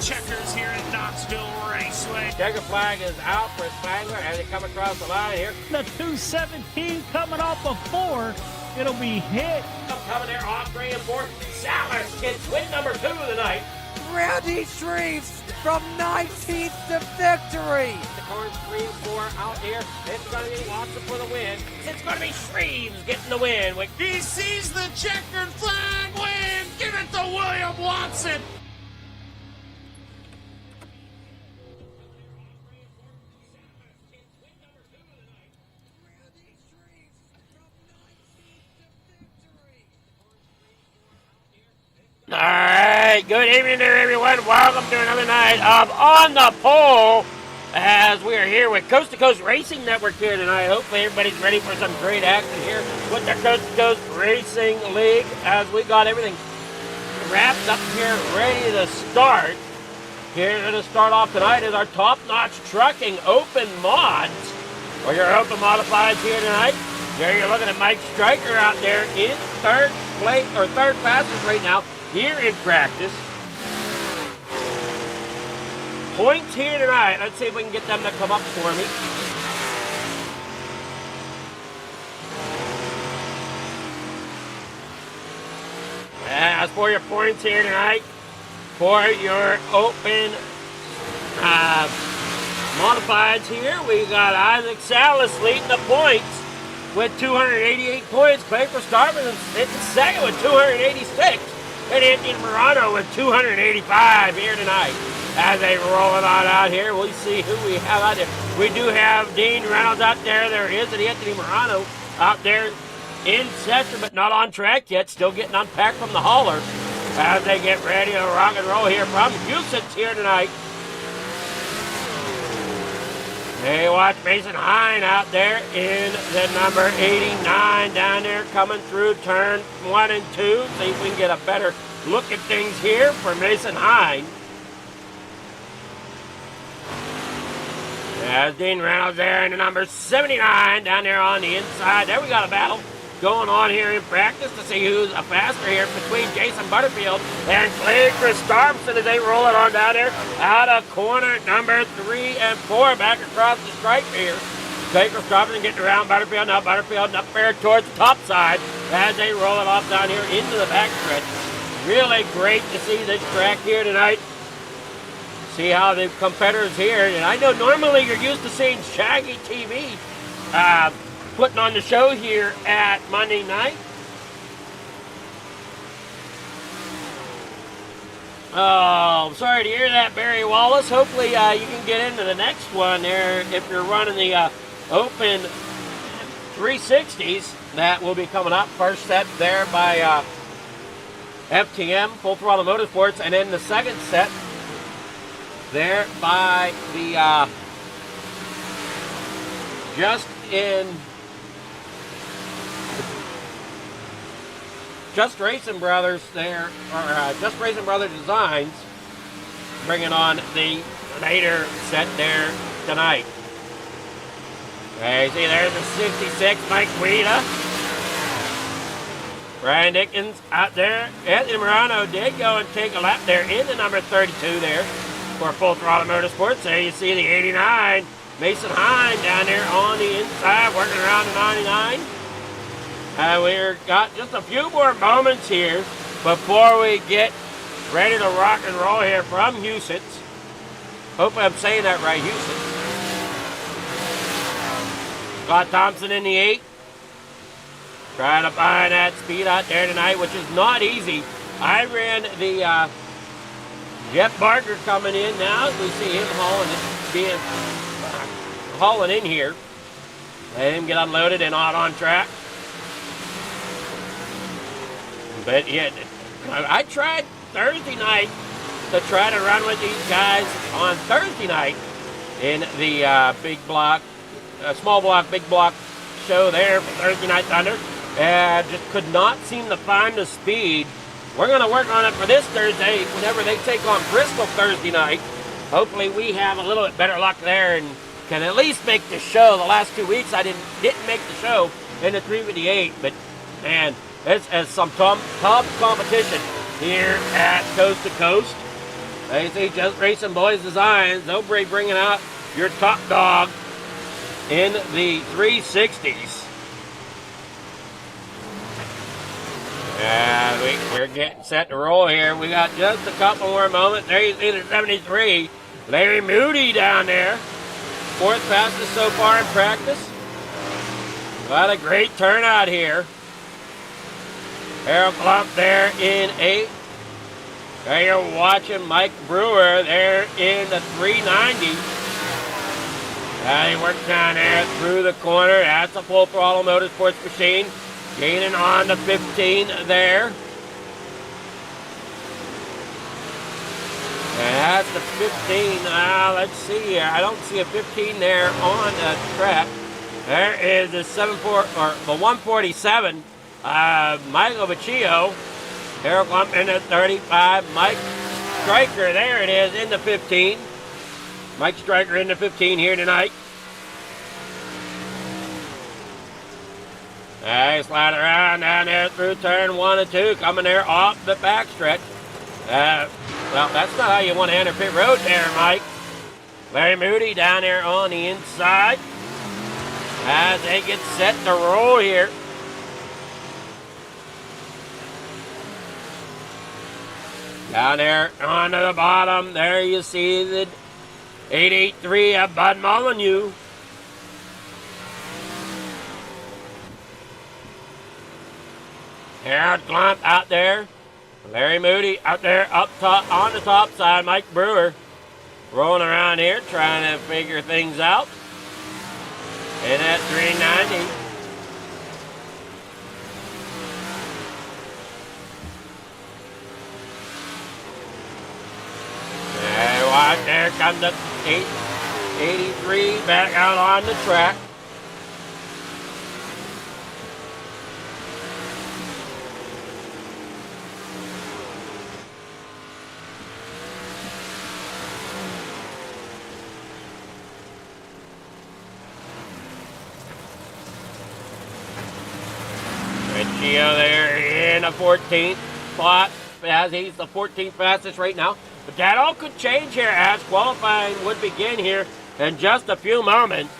Checkers here at Knoxville Raceway. Checker flag is out for Spangler as they come across the line here. The 217 coming off of 4. It'll be hit. Coming there off 3 and 4. Salas gets win number 2 of the night. Randy Shreves from 19th to victory. The corners 3 and 4 out here. It's going to be Watson for the win. It's going to be Shreves getting the win. He sees the checkered flag win. Give it to William Watson. All right, good evening there, everyone. Welcome to another night of On the Pole as we are here with Coast to Coast Racing Network here tonight. Hopefully everybody's ready for some great action here with the Coast to Coast Racing League as we got everything wrapped up here, ready to start. Here to start off tonight is our top-notch trucking open mods, or your open modifieds here tonight. There you're looking at Mike Stryker out there in third place, or third fastest right now. Here in practice. Points here tonight. Let's see if we can get them to come up for me. As for your points here tonight, for your open modifieds here, we got Isaac Salas leading the points with 288 points. Clay Starman is second with 286. And Anthony Morano with 285 here tonight. As they roll it on out here, we'll see who we have out there. We do have Dean Reynolds out there. There is Anthony Morano out there in session, but not on track yet. Still getting unpacked from the hauler as they get ready to rock and roll here from Houston's here tonight. Hey, watch Mason Hine out there in the number 89 down there coming through turn 1 and 2. See if we can get a better look at things here for Mason Hine. There's Dean Reynolds there in the number 79 down there on the inside. There we got a battle going on here in practice to see who's a faster here between Jason Butterfield and Clay Starmson as they roll it on down there out of corner number 3 and 4 back across the stripe here. Clay Starmson getting around Butterfield. Now Butterfield up there towards the top side as they roll it off down here into the backstretch. Really great to see this track here tonight. See how the competitors here, and I know normally you're used to seeing Shaggy TV putting on the show here at Monday night. Oh, sorry to hear that, Barry Wallace. Hopefully you can get into the next one there if you're running the Open 360s. That will be coming up. First set there by FTM, Full Throttle Motorsports, and then the second set there by the Just Racing Brothers there, or Just Racing Brothers Designs, bringing on the later set there tonight. Okay, see there's the 66, Mike Guida. Brian Dickens out there. Anthony Morano did go and take a lap there in the number 32 there for Full Throttle Motorsports. There you see the 89, Mason Hine down there on the inside, working around the 99. We've got just a few more moments here before we get ready to rock and roll here from Houston. Hope I'm saying that right, Houston. Scott Thompson in the 8. Trying to find that speed out there tonight, which is not easy. I ran the Jeff Barker coming in now. We see him hauling in here. Let him get unloaded and out on track. But yeah, I tried Thursday night to try to run with these guys on Thursday night in the big block, small block, big block show there for Thursday Night Thunder. And just could not seem to find the speed. We're going to work on it for this Thursday whenever they take on Bristol Thursday night. Hopefully we have a little bit better luck there and can at least make the show. The last 2 weeks I didn't make the show in the 358, but man, it's some tough competition here at Coast to Coast. They see Just Racing Boys Designs. They'll be bringing out your top dog in the 360s. And we're getting set to roll here. We got just a couple more moments. There you see the 73. Larry Moody down there. 4th fastest so far in practice. Got a great turnout here. Harold Klump there in 8. There you're watching Mike Brewer there in the 390. He works down there through the corner. That's a Full Throttle Motorsports machine. Gaining on the 15 there. And that's the 15. Let's see here. I don't see a 15 there on the track. There is the 147. Michael Vecchio. Harold Klump in the 35. Mike Stryker, there it is, in the 15. Mike Stryker in the 15 here tonight. Slide around down there through turn 1 and 2, coming there off the backstretch. Well, that's not how you want to enter pit road there, Mike. Larry Moody down there on the inside as they get set to roll here. Down there onto the bottom, there you see the 883 of Bud Molyneux. Harold Klump out there. Larry Moody out there up top on the top side. Mike Brewer rolling around here trying to figure things out. And at 390. And watch, there comes the 883 back out on the track. Gio there in the 14th spot, as he's the 14th fastest right now. But that all could change here as qualifying would begin here in just a few moments.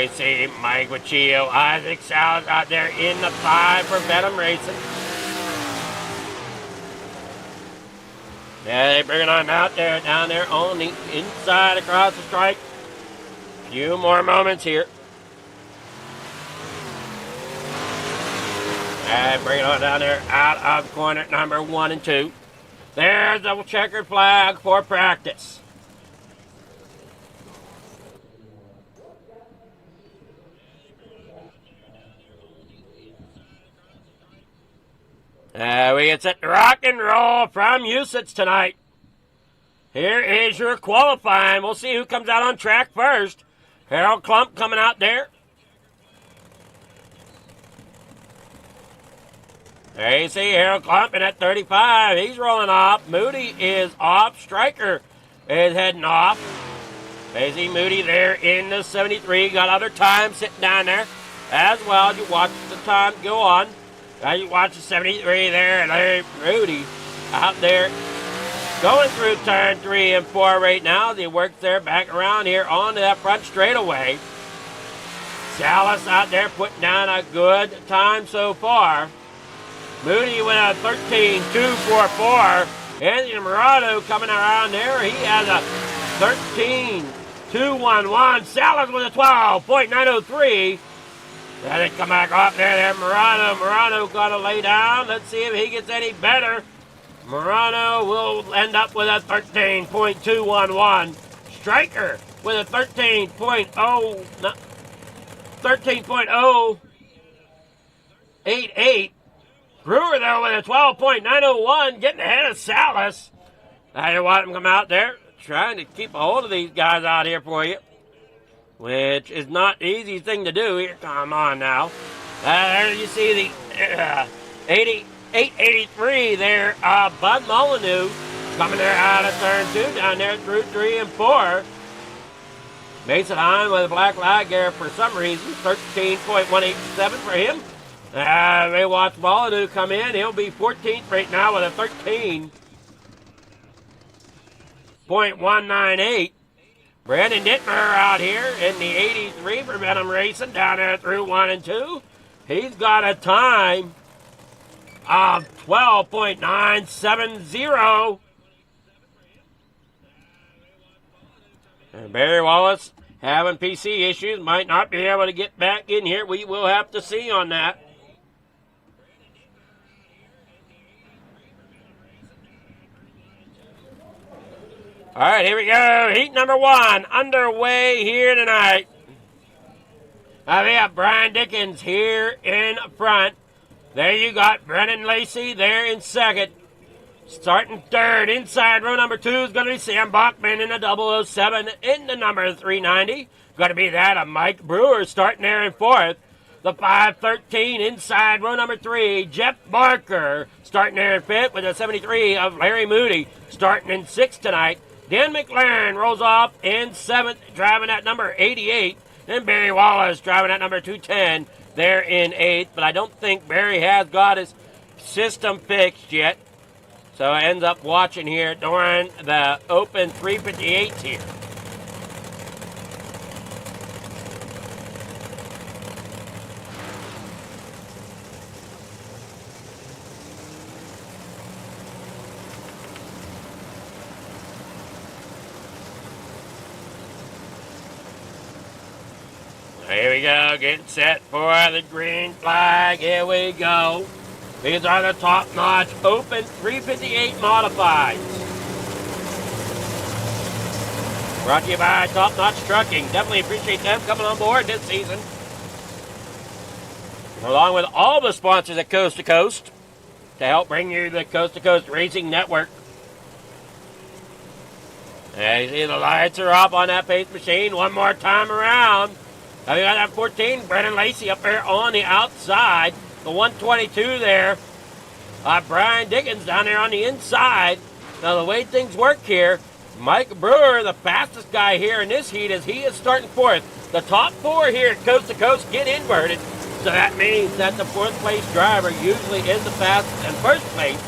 There you see Mike Wachio, Isaac Salas out there in the 5 for Venom Racing. Yeah, they bring it on out there, down there on the inside across the strike. Few more moments here. And bring it on down there out of corner number 1 and 2. There's the checkered flag for practice. We get set to rock and roll from Usage tonight. Here is your qualifying. We'll see who comes out on track first. Harold Klump coming out there. There you see Harold Klump in at 35. He's rolling off. Moody is off. Stryker is heading off. There you see Moody there in the 73. Got other time sitting down there as well. You watch the time go on. Now you watch the 73 there, and there's Moody out there going through turn 3 and 4 right now. They work there back around here onto that front straightaway. Salas out there putting down a good time so far. Moody with a 13.244. Anthony Morado coming around there. He has a 13.211. Salas with a 12.903. Then they come back off there. Morano. Morano got to lay down. Let's see if he gets any better. Morano will end up with a 13.211. Stryker with a 13.088. Brewer, though, with a 12.901, getting ahead of Salas. Now you watch him come out there, trying to keep a hold of these guys out here for you, which is not the easiest thing to do here. Come on now. There you see the 883 there. Bud Molyneux coming there out of turn 2, down there through 3 and 4. Mason Hine with a black flag there for some reason. 13.187 for him. They watch Molyneux come in. He'll be 14th right now with a 13.198. Brandon Dittmer out here in the 83 for Venom Racing down there through 1 and 2. He's got a time of 12.970. And Barry Wallace having PC issues, might not be able to get back in here. We will have to see on that. All right, here we go. Heat number 1 underway here tonight. We have Brian Dickens here in front. There you got Brennan Lacey there in second. Starting third, inside row number 2 is going to be Sam Bachman in the 007 in the number 390. Going to be that of Mike Brewer starting there in fourth. The 513 inside row number 3, Jeff Barker starting there in fifth with a 73 of Larry Moody starting in sixth tonight. Dan McLaren rolls off in 7th, driving at number 88. And Barry Wallace driving at number 210 there in 8th. But I don't think Barry has got his system fixed yet. So I ends up watching here during the open 358 here. Here we go, getting set for the green flag. Here we go. These are the top-notch open 358 modifieds. Brought to you by Top Notch Trucking. Definitely appreciate them coming on board this season. Along with all the sponsors at Coast to Coast to help bring you the Coast to Coast Racing Network. And you see the lights are off on that pace machine. One more time around. Now we got that 14, Brennan Lacey up there on the outside. The 122 there. Brian Dickens down there on the inside. Now the way things work here, Mike Brewer, the fastest guy here in this heat, as he is starting fourth. The top 4 here at Coast to Coast get inverted. So that means that the 4th place driver usually is the fastest in first place.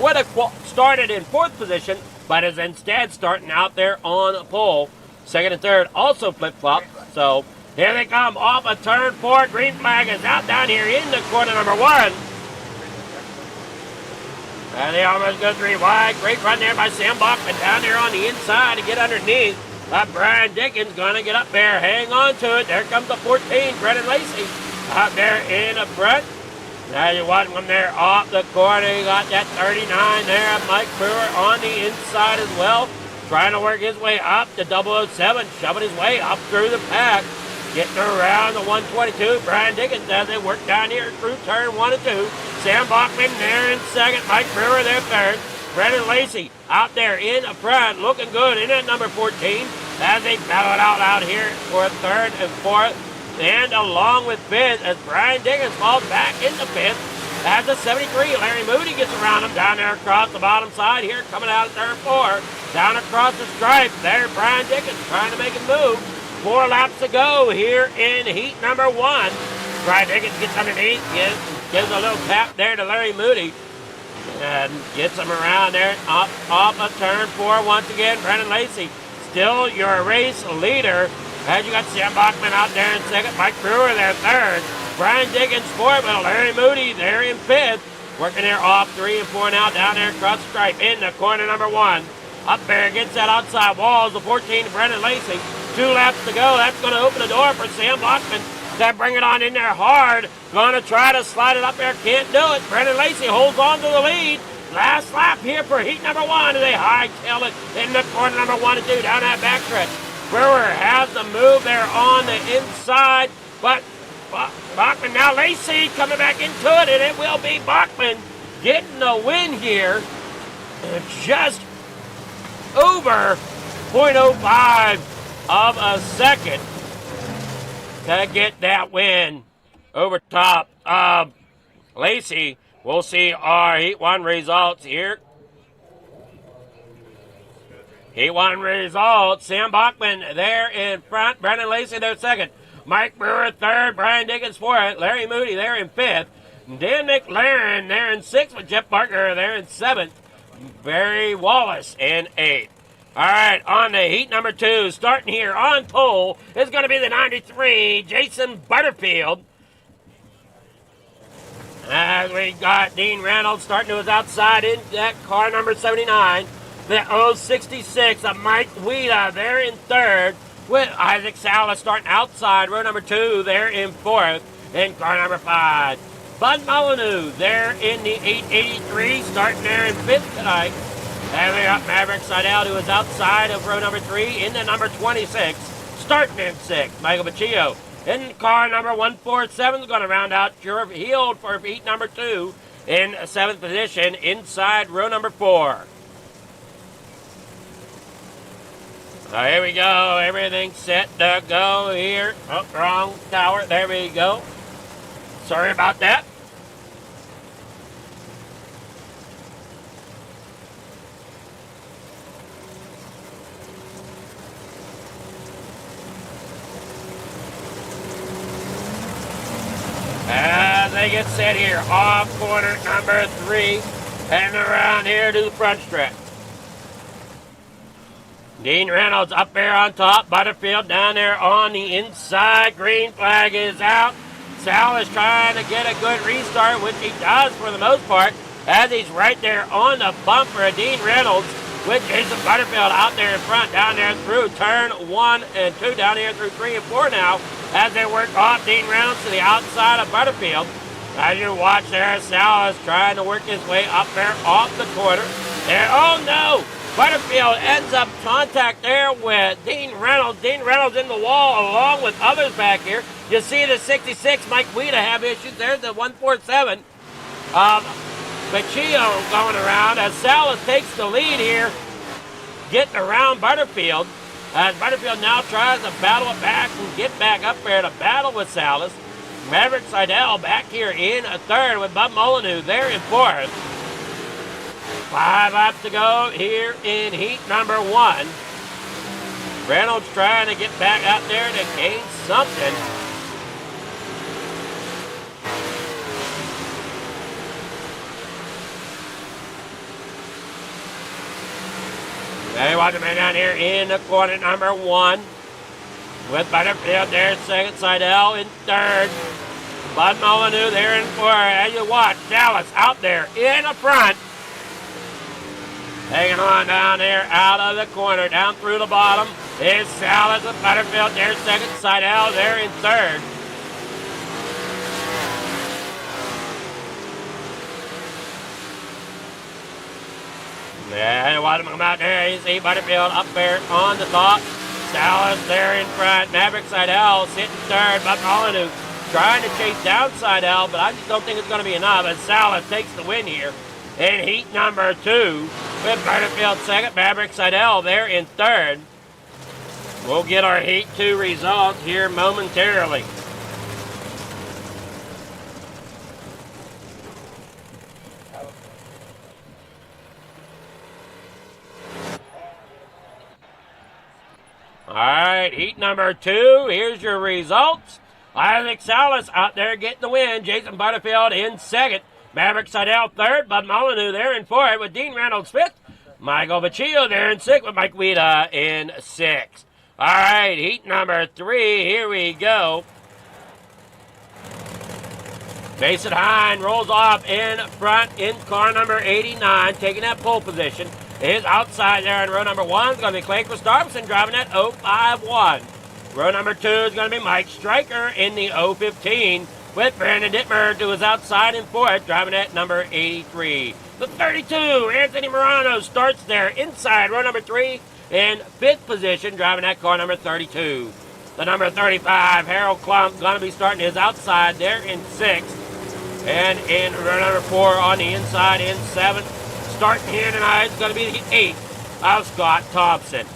Would have started in 4th position, but is instead starting out there on pole. Second and third also flip-flop. So here they come off a turn 4. Green flag is out down here in the corner number 1. And they almost go 3 wide. Great run there by Sam Bachman down there on the inside to get underneath. Brian Dickens going to get up there. Hang on to it. There comes the 14, Brennan Lacey. Out there in the front. Now you watch him there off the corner. You got that 39 there. Mike Brewer on the inside as well. Trying to work his way up to 007. Shoving his way up through the pack. Getting around the 122. Brian Dickens as they work down here through turn 1 and 2. Sam Bachman there in second. Mike Brewer there third. Brennan Lacey out there in the front. Looking good in at number 14. As they battle it out here for third and fourth. And along with fifth as Brian Dickens falls back into fifth. As the 73, Larry Moody gets around him down there across the bottom side here. Coming out of turn 4. Down across the stripe. There Brian Dickens trying to make a move. 4 laps to go here in heat number 1. Brian Dickens gets underneath, gives a little tap there to Larry Moody. And gets him around there off of turn 4 once again. Brennan Lacey still your race leader. As you got Sam Bachman out there in second. Mike Brewer there third. Brian Dickens fourth. But Larry Moody there in fifth. Working there off 3 and 4 now down there across the stripe in the corner number 1. Up there against that outside wall is the 14, Brennan Lacey. 2 laps to go. That's going to open the door for Sam Bachman. That bring it on in there hard. Going to try to slide it up there. Can't do it. Brennan Lacey holds on to the lead. Last lap here for heat number 1. And they hightail it in the corner number 1 and 2 down that backstretch. Brewer has the move there on the inside. But Bachman now Lacey coming back into it. And it will be Bachman getting the win here. Just over 0.05 of a second to get that win over top of Lacey. We'll see our Heat 1 results here. Heat 1 results. Sam Bachman there in front. Brennan Lacey there second. Mike Brewer third. Brian Dickens fourth. Larry Moody there in fifth. Dan McLaren there in sixth with Jeff Parker there in seventh. Barry Wallace in eighth. All right, on to heat number 2, starting here on pole, is going to be the 93, Jason Butterfield. As we got Dean Reynolds starting to his outside in that car number 79. The 066 of Mike Weeda there in third, with Isaac Salas starting outside, row number 2 there in fourth, in car number 5. Bud Molyneux there in the 883, starting there in fifth tonight. And we got Maverick Seidel, who is outside of row number 3 in the number 26. Starting in 6th, Michael Baccio. In car number 147 is going to round out Sheriff Heald for heat number 2 in 7th position inside row number 4. So here we go. Everything's set to go here. Oh, wrong tower. There we go. Sorry about that. As they get set here, off corner number 3, and around here to the front stretch. Dean Reynolds up there on top, Butterfield down there on the inside. Green flag is out. Sal is trying to get a good restart, which he does for the most part, as he's right there on the bumper of Dean Reynolds with Jason Butterfield out there in front, down there through turn 1 and 2, down here through 3 and 4 now, as they work off Dean Reynolds to the outside of Butterfield. As you watch there, Sal is trying to work his way up there off the corner. And oh no! Butterfield ends up contact there with Dean Reynolds. Dean Reynolds in the wall along with others back here. You see the 66, Mike Weeda, have issues. There's the 147. Baccio going around as Salas takes the lead here, getting around Butterfield. As Butterfield now tries to battle it back and get back up there to battle with Salas. Maverick Seidel back here in a third with Bud Molyneux there in fourth. 5 laps to go here in heat number 1. Reynolds trying to get back out there to gain something. There you watch the man down here in the corner number 1. With Butterfield there, second. Seidel in third. Bud Molyneux there in fourth. As you watch, Dallas out there in the front. Hanging on down there out of the corner, down through the bottom. Is Salas with Butterfield there, second. Seidel there in third. Yeah, watch him come out there. You see Butterfield up there on the top. Salas there in front. Maverick Seidel sitting third. Bud Molyneux trying to chase down Seidel, but I just don't think it's going to be enough. And Salas takes the win here in heat number 2. With Butterfield second. Maverick Seidel there in third. We'll get our heat 2 results here momentarily. All right, heat number 2. Here's your results. Isaac Salas out there getting the win. Jason Butterfield in second. Maverick Seidel third. Bud Molyneux there in fourth with Dean Reynolds fifth. Michael Baccio there in sixth with Mike Wida in sixth. All right, heat number 3. Here we go. Mason Hine rolls off in front in car number 89, taking that pole position. Is outside there in row number 1 is going to be Clay Christopherson driving that 051. Row number 2 is going to be Mike Stryker in the 015 with Brandon Dittmer to his outside in fourth, driving that number 83. The 32, Anthony Morano starts there inside row number 3 in 5th position, driving that car number 32. The number 35, Harold Klump, going to be starting his outside there in 6th. And in row number 4 on the inside in 7th. Starting here tonight is going to be the 8th of Scott Thompson.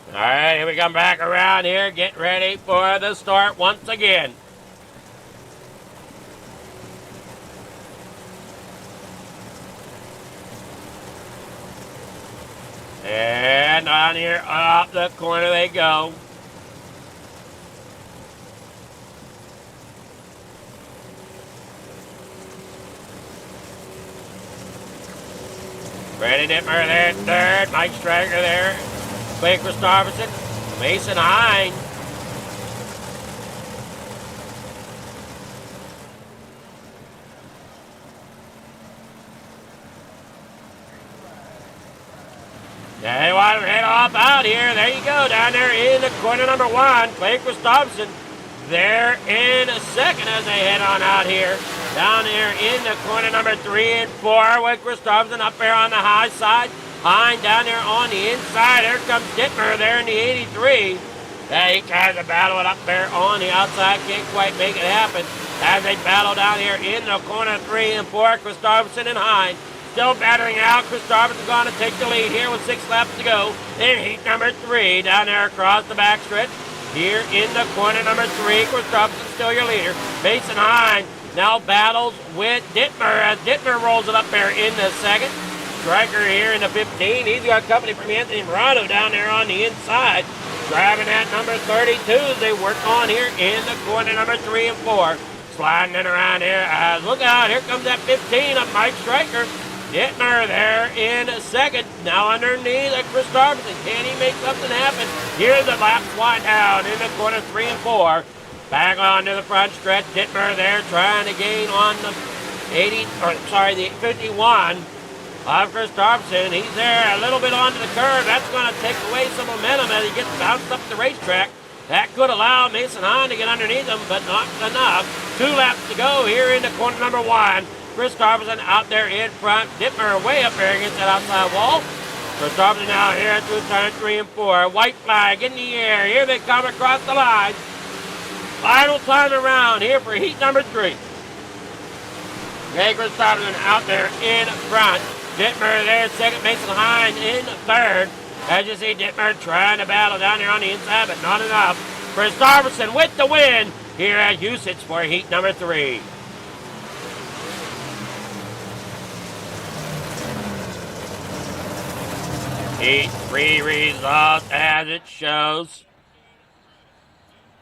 All right, here we come back around here. Get ready for the start once again. And on here, up the corner they go. Brandon Dittmer there, third. Mike Stryker there. Clay Christopherson. Mason Hine. They want to head off out here. There you go. Down there in the corner number 1. Clay Christopherson there in second as they head on out here. Down there in the corner number 3 and 4 with Christopherson up there on the high side. Hine down there on the inside. There comes Dittmer there in the 83. He tries to battle it up there on the outside. Can't quite make it happen. As they battle down here in the corner 3 and 4, Christopherson and Hine still battering out. Christopherson going to take the lead here with 6 laps to go in heat number 3. Down there across the backstretch. Here in the corner number 3, Christopherson still your leader. Mason Hine now battles with Dittmer as Dittmer rolls it up there in the second. Stryker here in the 15. He's got company from Anthony Morano down there on the inside. Driving that number 32 as they work on here in the corner number 3 and 4. Sliding it around here. Look out, here comes that 15 of Mike Stryker. Dittmer there in second. Now underneath Christopherson. Can he make something happen? Here's the lap slide down in the corner 3 and 4. Back onto the front stretch. Dittmer there trying to gain on the the 51 of Christopherson. He's there a little bit onto the curve. That's going to take away some momentum as he gets bounced up the racetrack. That could allow Mason Hine to get underneath him, but not enough. 2 laps to go here in the corner number 1. Christopherson out there in front. Dittmer way up there against that outside wall. Christopherson now here through turn 3 and 4. White flag in the air. Here they come across the line. Final time around here for heat number 3. Christopherson out there in front. Dittmer there second. Mason Hine in third. As you see Dittmer trying to battle down there on the inside, but not enough. Christopherson with the win here at Usage for heat number 3. Heat 3 results as it shows.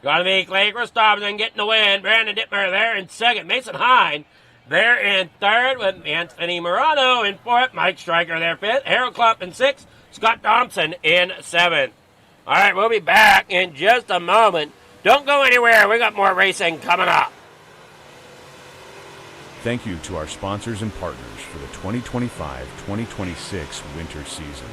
Gonna be Clay Christopherson getting the win. Brandon Dittmer there in second. Mason Hine They're in third with Anthony Morano in fourth. Mike Stryker there fifth. Harold Clump in sixth. Scott Thompson in seventh. All right, we'll be back in just a moment. Don't go anywhere. We got more racing coming up. Thank you to our sponsors and partners for the 2025-2026 winter season.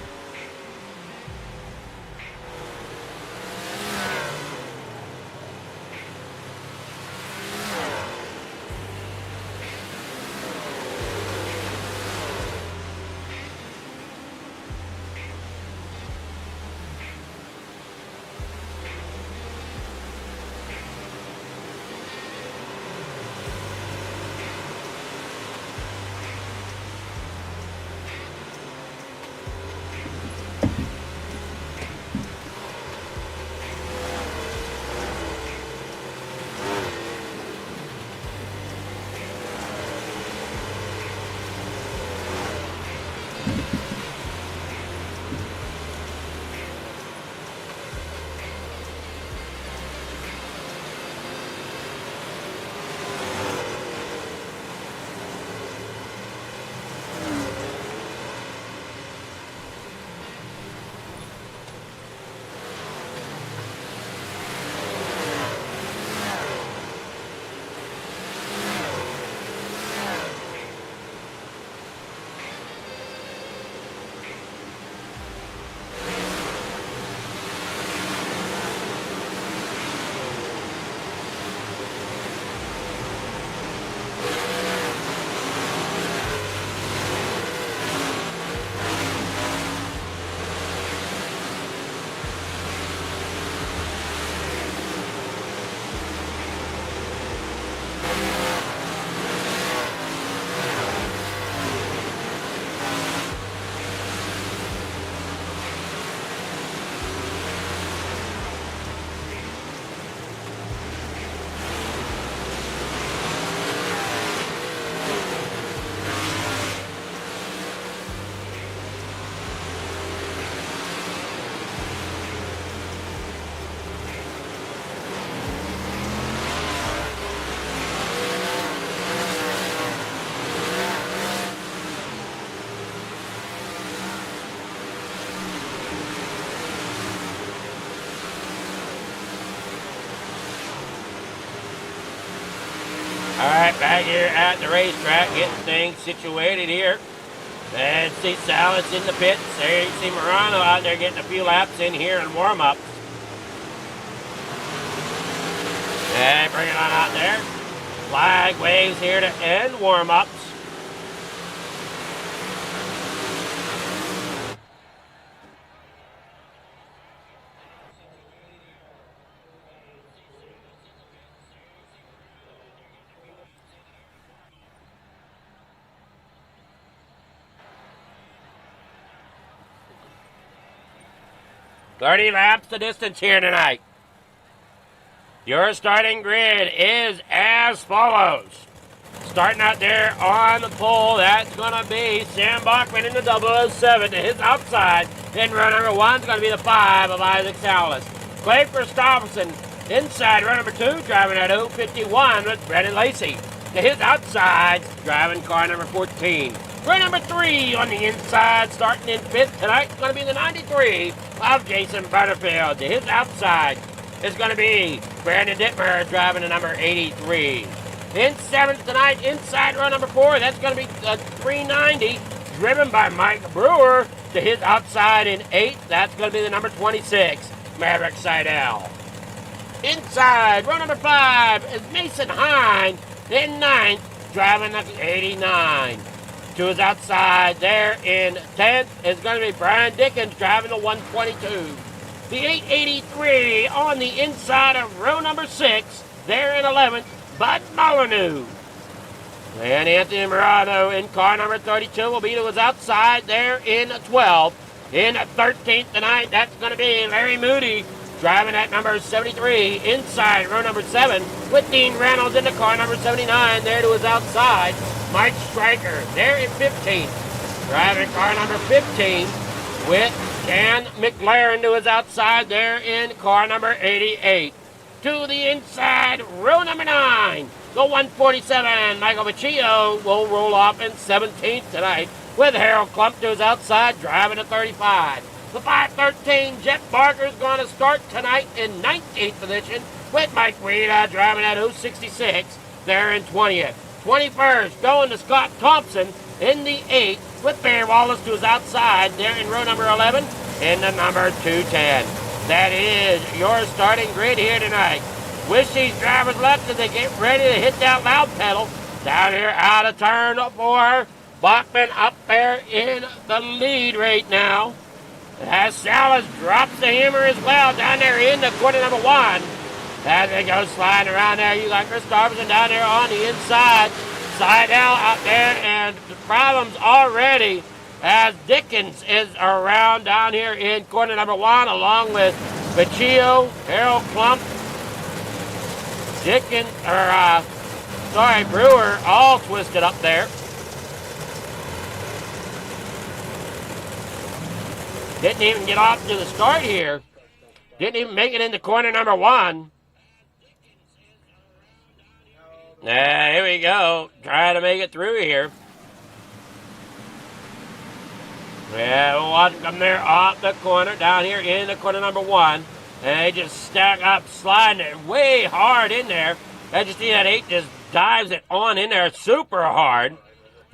All right, back here at the racetrack, getting things situated here. And see Salas in the pits. There you see Morano out there getting a few laps in here in warm-ups. And bring it on out there. Flag waves here to end warm-ups. "30 laps the distance here tonight. Your starting grid is as follows. Starting out there on the pole, that's going to be Sam Bachman in the 007 to his outside. In row number 1 is going to be the 5 of Isaac Salas. Clay Christopherson inside row number 2, driving at 051 with Brennan Lacey. To his outside, driving car number 14. Row number 3 on the inside, starting in 5th tonight, is going to be the 93 of Jason Butterfield. To his outside is going to be Brandon Dittmer, driving the number 83. In 7th tonight, inside row number 4, that's going to be 390, driven by Mike Brewer. To his outside in 8th, that's going to be the number 26, Maverick Seidel. Inside row number 5 is Mason Hine. In 9th, driving the 89. To his outside there in 10th is going to be Brian Dickens, driving the 122. The 883 on the inside of row number 6, there in 11th, Bud Molyneux. And Anthony Morano in car number 32 will be to his outside there in 12th. In 13th tonight, that's going to be Larry Moody, driving at number 73 inside row number 7 with Dean Reynolds in the car number 79 there to his outside. Mike Stryker there in 15th, driving car number 15 with Dan McLaren to his outside there in car number 88. to the inside, row number 9. The 147, Michael Vecchio, will roll off in 17th tonight, with Harold Klump to his outside, driving at 35. The 513, Jet Barker, is going to start tonight in 19th position, with Mike Rita driving at 066. They're in 20th. 21st, going to Scott Thompson in the 8th, with Barry Wallace to his outside. They're in row number 11, in the number 210. That is your starting grid here tonight. Wish these drivers luck as they get ready to hit that loud pedal. Down here out of turn 4. Bachman up there in the lead right now. As Salas drops the hammer as well down there in the quarter number 1. As they go sliding around there, you got Chris Darvison down there on the inside. Seidel out there, and the problems already as Dickens is around down here in corner number 1, along with Vecchio, Harold Klump, Dickens, Brewer, all twisted up there. Didn't even get off to the start here. Didn't even make it into corner number 1. Here we go. Trying to make it through here. Yeah, we'll watch them come there off the corner, down here in the corner number 1. And they just stack up, sliding it way hard in there. As you see, that 8 just dives it on in there super hard.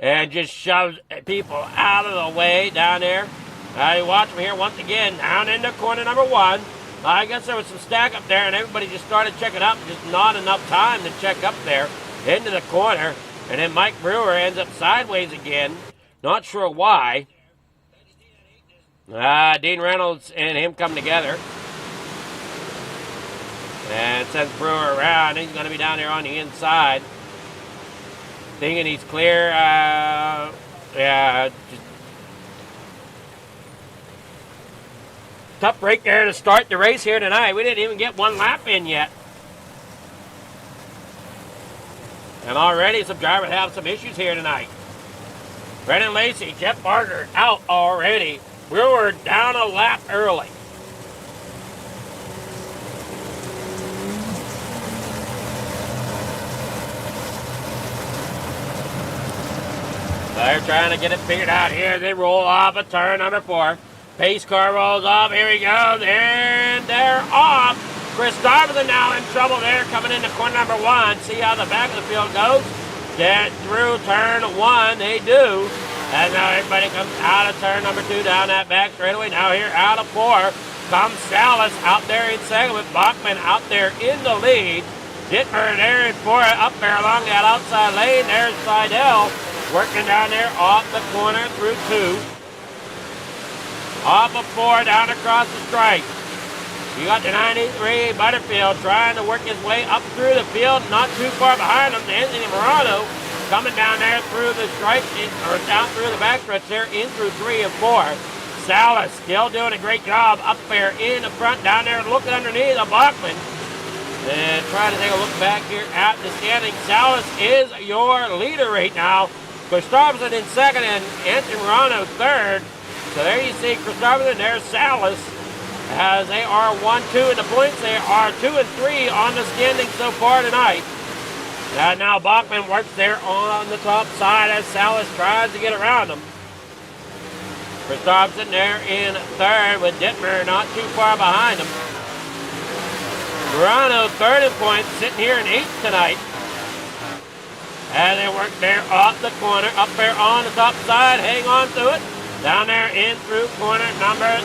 And just shoves people out of the way down there. You watch them here once again, down in the corner number 1. I guess there was some stack up there, and everybody just started checking up. Just not enough time to check up there into the corner. And then Mike Brewer ends up sideways again. Not sure why. Dean Reynolds and him come together. And sends Brewer around. He's going to be down there on the inside. Thinking he's clear. Just tough break there to start the race here tonight. We didn't even get one lap in yet. And already some drivers have some issues here tonight. Brendan Lacey, Jeff Barker out already. We were down a lap early. They're trying to get it figured out here. They roll off a turn number 4. Pace car rolls off. Here we go. And they're off. Chris Darvison now in trouble there, coming into corner number 1. See how the back of the field goes? Get through turn 1. They do. And now everybody comes out of turn number 2 down that back straightaway. Now here out of 4 comes Salas out there in second with Bachman out there in the lead. Dittmer there in 4 up there along that outside lane. There's Seidel working down there off the corner through 2. Off of 4 down across the stripe. You got the 93 Butterfield trying to work his way up through the field, not too far behind him. Anthony Morano coming down there through the stripe, or down through the backstretch there, in through 3 and 4. Salas still doing a great job up there in the front, down there looking underneath of Bachman. And trying to take a look back here at the standing. Salas is your leader right now. Christopherson in second and Anthony Morano third. So there you see Christopherson, there's Salas. As they are 1-2 in the points, they are 2-3 on the standing so far tonight. And now Bachman works there on the top side as Salas tries to get around him. Christopherson there in third with Dittmer not too far behind him. Morano third in points, sitting here in 8th tonight. And they work there off the corner, up there on the top side, hang on to it. Down there in through corner number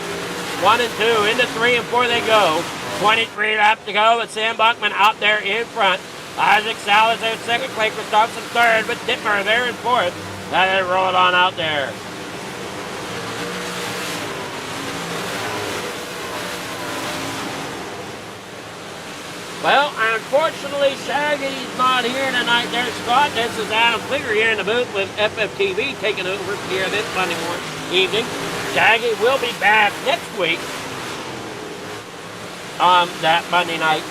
1 and 2, into 3 and 4 they go. 23 laps to go with Sam Bachman out there in front. Isaac Salas there second, Clay Christopherson third, but Dittmer there in 4th. Now they roll it on out there. Well, unfortunately, Shaggy's not here tonight. There's Scott. This is Adam Flicker here in the booth with FFTV taking over here this Sunday evening. Shaggy will be back next week on that Monday night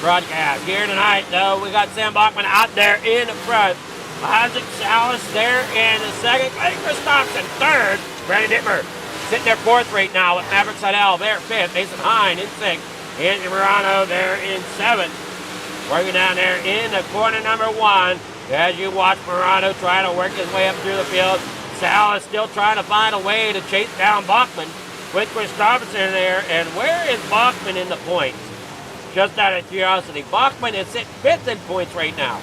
broadcast. Here tonight, though, we got Sam Bachman out there in the front. Isaac Salas there in the second. Clay Christopherson third. Brandon Dittmer sitting there 4th right now with Maverick Seidel there 5th. Mason Hine in 6th. Anthony Morano there in 7th. Working down there in the corner number 1. As you watch Morano trying to work his way up through the field. Sal is still trying to find a way to chase down Bachman with Christopherson there. And where is Bachman in the points? Just out of curiosity. Bachman is sitting 5th in points right now.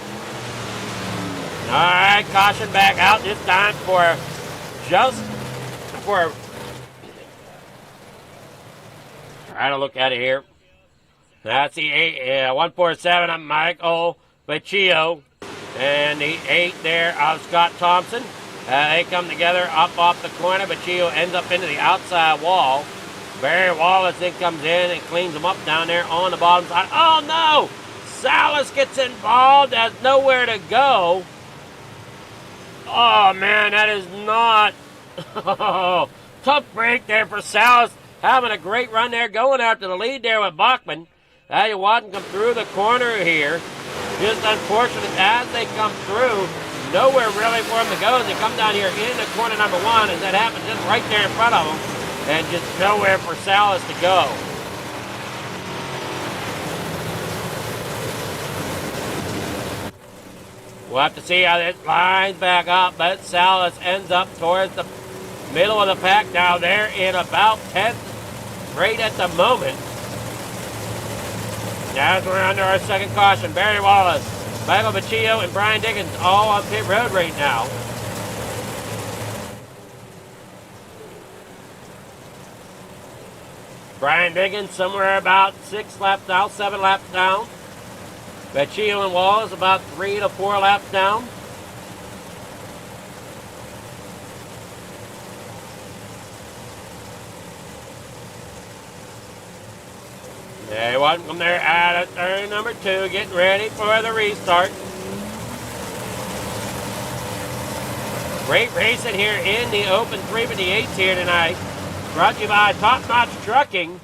All right, caution back out this time for trying to look at it here. That's the 147 of Michael Baccio. And the 8 there of Scott Thompson. They come together up off the corner. Baccio ends up into the outside wall. Barry Wallace then comes in and cleans them up down there on the bottom side. Oh, no! Salas gets involved. Has nowhere to go. Oh, man, that is not... tough break there for Salas. Having a great run there, going after the lead there with Bachman. Now you watch them come through the corner here. Just unfortunate as they come through. Nowhere really for them to go. They come down here in the corner number 1, and that happens just right there in front of them. And just nowhere for Salas to go. We'll have to see how this lines back up, but Salas ends up towards the middle of the pack now. They're in about 10th right at the moment. As we're under our second caution, Barry Wallace, Michael Baccio, and Brian Dickens all on pit road right now. Brian Dickens somewhere about 6 laps down, 7 laps down. Baccio and Wallace about 3 to 4 laps down. They want them there at turn number 2, getting ready for the restart. Great racing here in the Open 358s here tonight. Brought to you by Top Notch Trucking.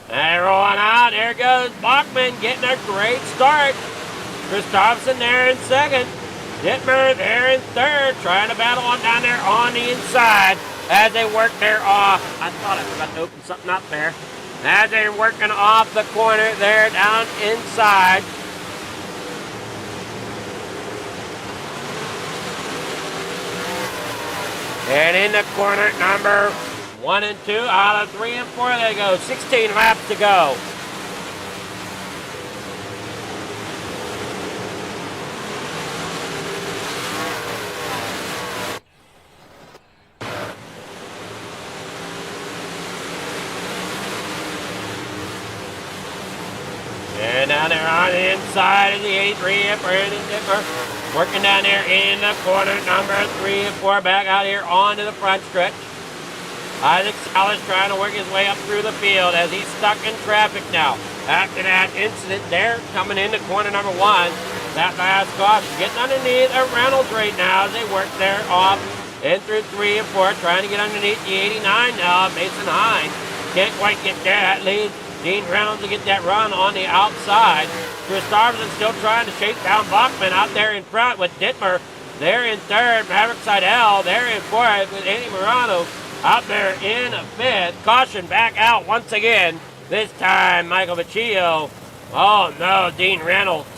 And rolling out, there goes Bachman getting a great start. Chris Thompson there in 2nd. Dittmer there in 3rd, trying to battle on down there on the inside as they work there off. I thought I forgot to open something up there. As they're working off the corner there down inside. And in the corner number 1 and 2, out of 3 and 4 they go. 16 laps to go. And now they're on the inside of the 83 of Brandon Dittmer. Working down there in the corner, number 3 and 4, back out here onto the front stretch. Isaac Salas trying to work his way up through the field as he's stuck in traffic now. After that incident there, coming into corner number 1, that last caution, getting underneath a Reynolds right now as they work there off in through 3 and 4, trying to get underneath the 89 now, Mason Hines. Can't quite get that lead. Dean Reynolds to get that run on the outside. Chris Starveson still trying to chase down Bachman out there in front with Dittmer there in 3rd. Maverick Seidel there in 4th with Andy Morano out there in 5th. Caution back out once again. This time Michael Baccio. Oh no, Dean Reynolds.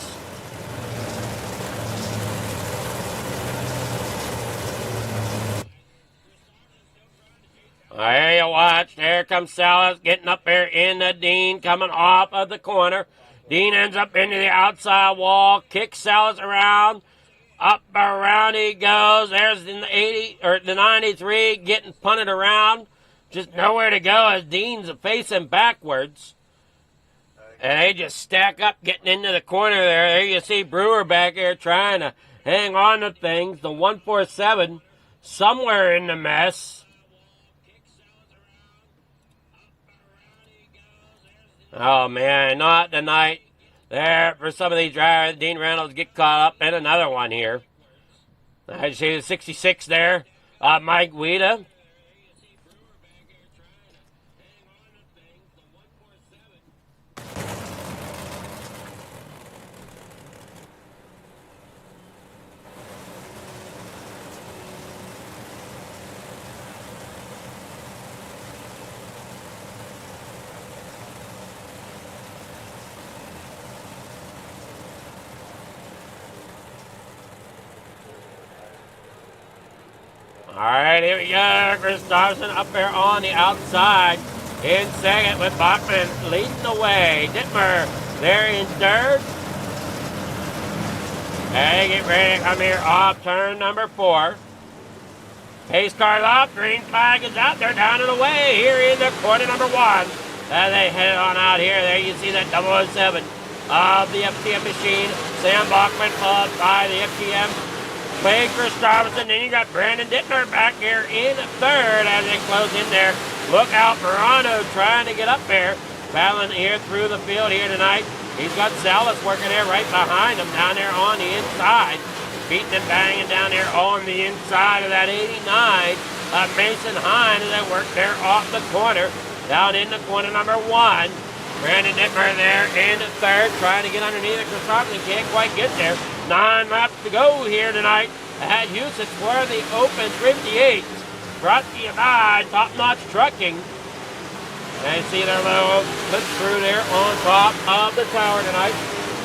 There you watch. There comes Salas getting up there in the Dean, coming off of the corner. Dean ends up into the outside wall, kicks Salas around. Up around he goes. There's the 80 or the 93 getting punted around. Just nowhere to go as Dean's facing backwards. And they just stack up getting into the corner there. There you see Brewer back here trying to hang on to things. The 147 somewhere in the mess. Oh, man, not tonight. There, for some of these drivers, Dean Reynolds get caught up in another one here. I see the 66 there, Mike Guida. right, here we go. Chris Dobson up there on the outside. In second with Bachman leading the way. Dittmer there in third. Hey, get ready to come here off turn number 4. Pace car's off. Green flag is out there down and away here in the corner number 1. As they head on out here, there you see that 007 of the FTM machine. Sam Bachman followed by the FTM. Clay Chris Robinson. Then you got Brandon Dittmer back here in third as they close in there. Look out, Morano trying to get up there. Battling here through the field here tonight. He's got Salas working there right behind him down there on the inside. Beating and banging down there on the inside of that 89 of Mason Hine as they work there off the corner. Down in the corner number 1. Brandon Dittmer there in third, trying to get underneath it. Chris Robinson can't quite get there. 9 laps to go here tonight at Houston for the Open 58. Brought to you by Top Notch Trucking. And you see their little put through there on top of the tower tonight.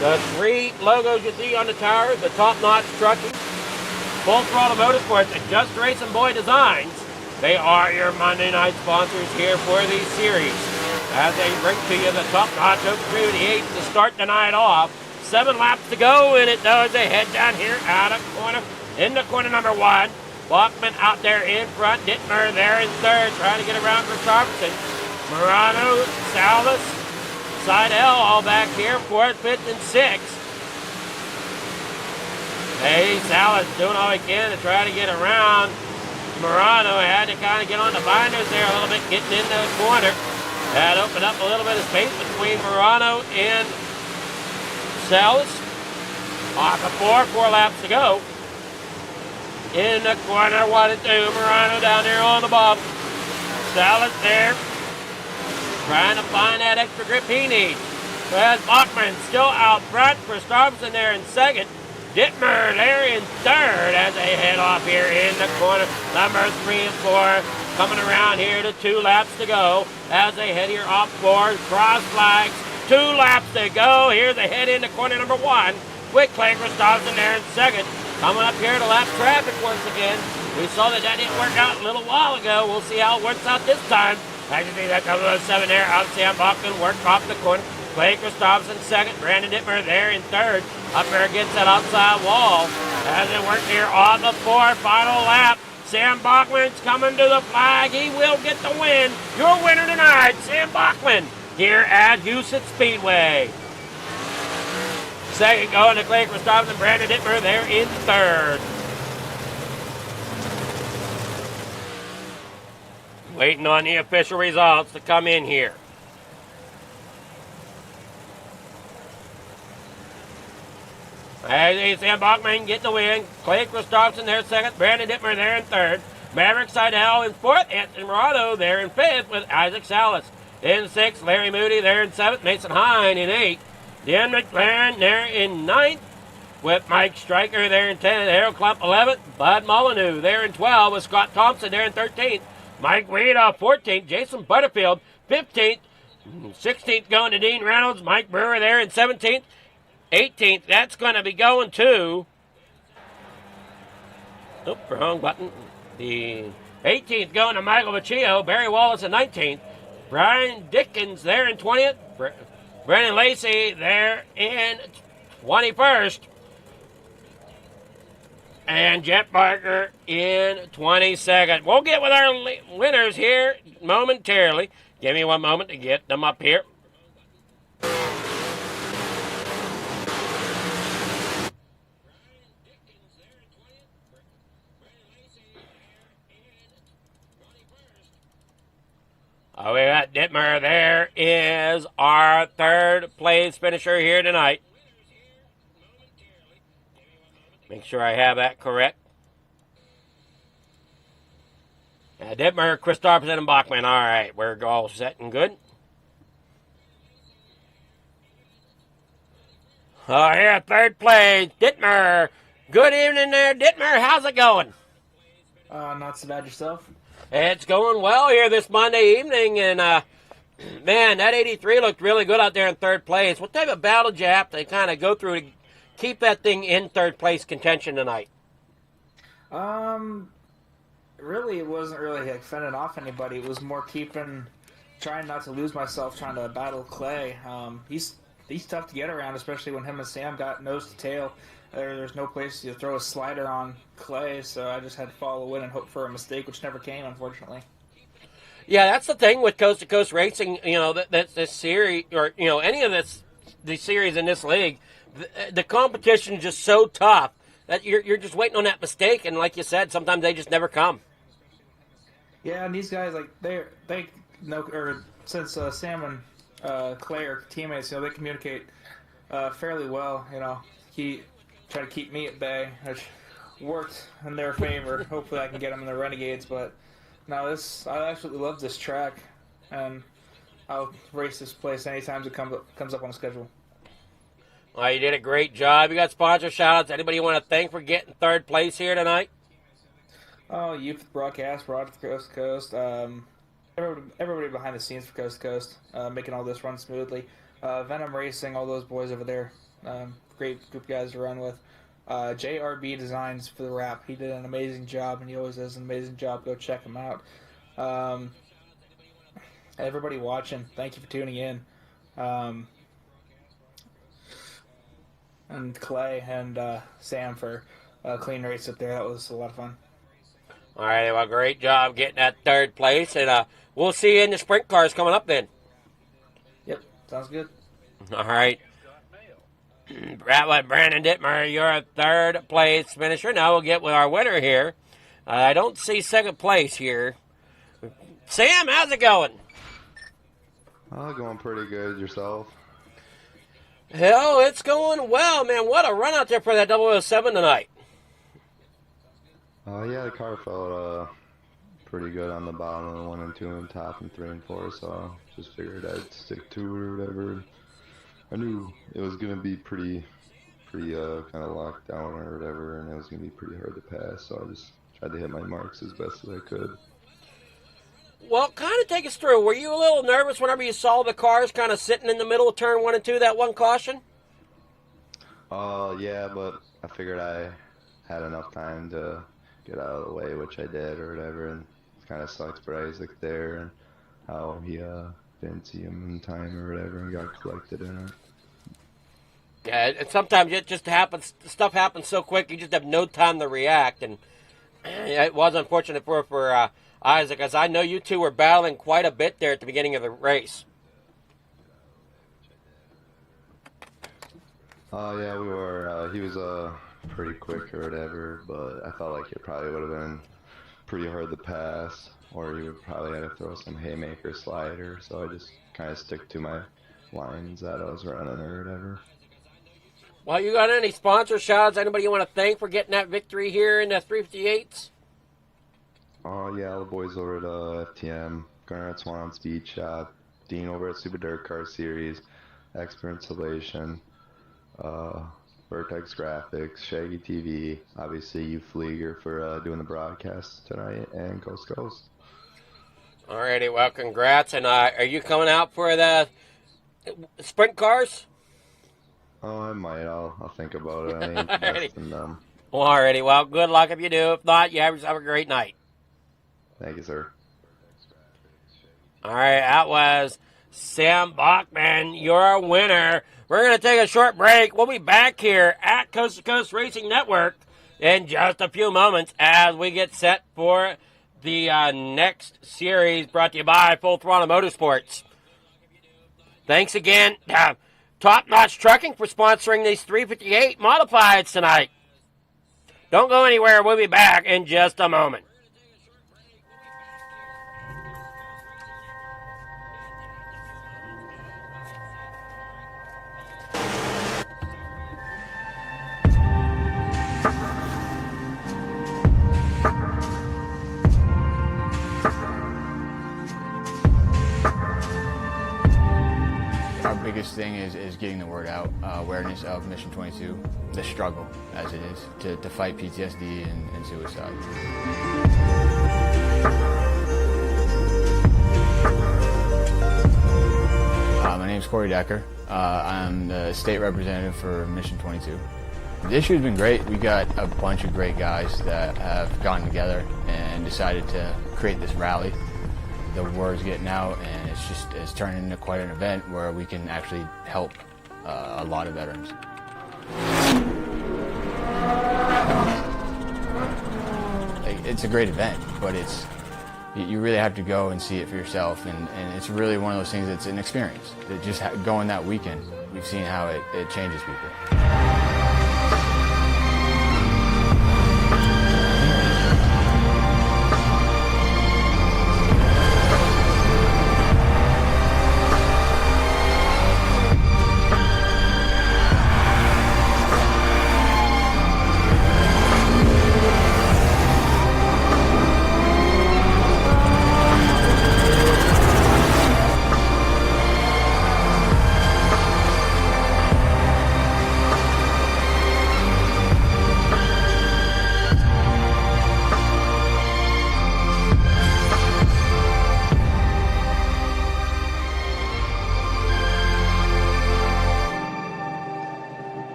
The 3 logos you see on the tower, the Top Notch Trucking, Full Throttle Motorsports, and Just Racing Boy Designs. They are your Monday night sponsors here for the series. As they bring to you the Top Notch Open 58 to start the night off. 7 laps to go, and it does. They head down here out of corner, in the corner number 1. Bachman out there in front. Dittmer there in third, trying to get around Chris Robertson. Morano, Salas, Seidel all back here, 4th, 5th, and 6th. Hey, Salas doing all he can to try to get around Morano. Had to kind of get on the binders there a little bit, getting into the corner. That opened up a little bit of space between Morano and Salas. Off of 4 laps to go. In the corner, 1 and 2. Morano down there on the bottom. Salas there, trying to find that extra grip he needs. As Bachman still out front. Chris Robinson there in second. Dittmer there in third as they head off here in the corner. Number 3 and 4 coming around here to 2 laps to go as they head here off 4. Cross flags. 2 laps to go. Here they head into corner number 1 with Clay Chris Dobson there in second. Coming up here to lap traffic once again. We saw that didn't work out a little while ago. We'll see how it works out this time. As you see that 007 there out of Sam Bachman worked off the corner. Clay Chris Dobson second. Brandon Dittmer there in third. Up there against that outside wall. As they work here on the 4 final lap. Sam Bachman's coming to the flag. He will get the win. Your winner tonight, Sam Bachman, here at Houston Speedway. Second going to Clay Chris Dobson. Brandon Dittmer there in third. Waiting on the official results to come in here. As Sam Bachman getting the win. Clay Chris Dobson there second. Brandon Dittmer there in third. Maverick Seidel in fourth. Anthony Morado there in fifth with Isaac Salas. In sixth, Larry Moody there in seventh. Mason Hine in eighth. Dan McLaren there in ninth. With Mike Stryker there in 10th. Harold Klump 11th. Bud Molyneux there in 12th with Scott Thompson there in 13th. Mike Weed 14th. Jason Butterfield 15th. 16th going to Dean Reynolds. Mike Brewer there in 17th. 18th, that's going to be going to... Oop, wrong button. The 18th going to Michael Vecchio. Barry Wallace in 19th. Brian Dickens there in 20th. Brandon Lacey there in 21st. And Jeff Barker in 22nd. We'll get with our winners here momentarily. Give me one moment to get them up here. Oh, we got Dittmer. There is our third place finisher here tonight. Make sure I have that correct. Dittmer, Chris Dobson, and Bachman. All right, we're all set and good. Oh, yeah, third place, Dittmer. Good evening there, Dittmer. How's it going? Not so bad yourself. It's going well here this Monday evening, and man, that 83 looked really good out there in third place. What type of battle did you have to kind of go through to keep that thing in third place contention tonight? really, it wasn't really like fending off anybody. It was more trying not to lose myself, trying to battle Clay. He's tough to get around, especially when him and Sam got nose to tail. There's no place to throw a slider on Clay, so I just had to follow in and hope for a mistake, which never came, unfortunately. Yeah, that's the thing with Coast to Coast Racing. That this series, or any of the series in this league, the competition is just so tough that you're just waiting on that mistake, and like you said, sometimes they just never come. Yeah, and these guys, like they know, or since Sam and Clay are teammates, they communicate fairly well. He tried to keep me at bay, which worked in their favor. Hopefully, I can get them in the Renegades, but no, I absolutely love this track, and I'll race this place anytime it comes up on the schedule. Well, you did a great job. You got sponsor shout-outs. Anybody you want to thank for getting third place here tonight? Oh, Youth Broadcast, Roger for Coast to Coast. Everybody behind the scenes for Coast to Coast, making all this run smoothly. Venom Racing, all those boys over there. Great group of guys to run with. JRB Designs for the wrap. He did an amazing job, and he always does an amazing job. Go check him out. Everybody watching, thank you for tuning in. And Clay and Sam for a clean race up there. That was a lot of fun. All right, well, great job getting that third place, and we'll see you in the sprint cars coming up then. Yep, sounds good. All right. Brandon Dittmer, you're a third place finisher. Now we'll get with our winner here. I don't see second place here. Sam, how's it going? Going pretty good. Yourself? Hell, it's going well, man. What a run out there for that 007 tonight. Yeah, the car felt pretty good on the bottom of the 1 and 2 and top and 3 and 4, so just figured I'd stick to it or whatever. I knew it was going to be pretty kind of locked down or whatever, and it was going to be pretty hard to pass, so I just tried to hit my marks as best as I could. Well, kind of take us through. Were you a little nervous whenever you saw the cars kind of sitting in the middle of turn 1 and 2, that one caution? Yeah, but I figured I had enough time to get out of the way, which I did or whatever, and it kind of sucks for Isaac there and how he didn't see him in time or whatever and got collected in it. Yeah, and sometimes it just happens. Stuff happens so quick, you just have no time to react, and it was unfortunate for Isaac, as I know you two were battling quite a bit there at the beginning of the race. Yeah, we were. He was pretty quick or whatever, but I felt like it probably would have been pretty hard to pass, or he would probably have to throw some haymaker slider, so I just kind of stick to my lines that I was running or whatever. Well, you got any sponsor shots? Anybody you want to thank for getting that victory here in the 358s? Oh, yeah, the boys over at FTM, Gunnar at Swan Speed Shop, Dean over at Super Dirt Car Series, Expert Installation, Vertex Graphics, Shaggy TV, obviously you Flieger for doing the broadcast tonight, and Coast Coast. Alrighty, well, congrats. And are you coming out for the sprint cars? Oh, I might. I'll think about it. I ain't investing them. Well, alrighty, well, good luck if you do. If not, you have a great night. Thank you, sir. All right, that was Sam Bachman, your winner. We're going to take a short break. We'll be back here at Coast to Coast Racing Network in just a few moments as we get set for the next series brought to you by Full Throttle Motorsports. Thanks again, Top Notch Trucking, for sponsoring these 358 Modifieds tonight. Don't go anywhere. We'll be back in just a moment. Our biggest thing is getting the word out, awareness of Mission 22, the struggle as it is to fight PTSD and suicide. My name is Corey Decker. I'm the state representative for Mission 22. This year's been great. We got a bunch of great guys that have gotten together and decided to create this rally. The word's getting out, and it's turning into quite an event where we can actually help a lot of veterans. It's a great event, but you really have to go and see it for yourself, and it's really one of those things that's an experience. That just going that weekend, we've seen how it changes people.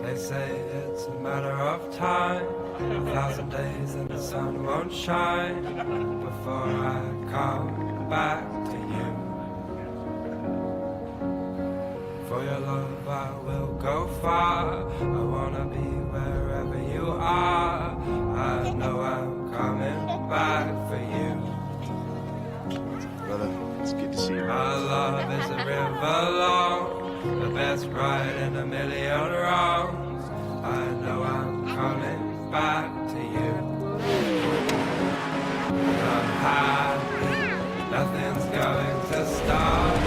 They say it's a matter of time, 1,000 days and the sun won't shine before I come back to you. For your love I will go far, I wanna be wherever you are. I know I'm coming back for you. Brother, it's good to see you. My love is a river long, the best ride in a million wrongs. I know I'm coming back to you. I'm happy, nothing's going to stop me.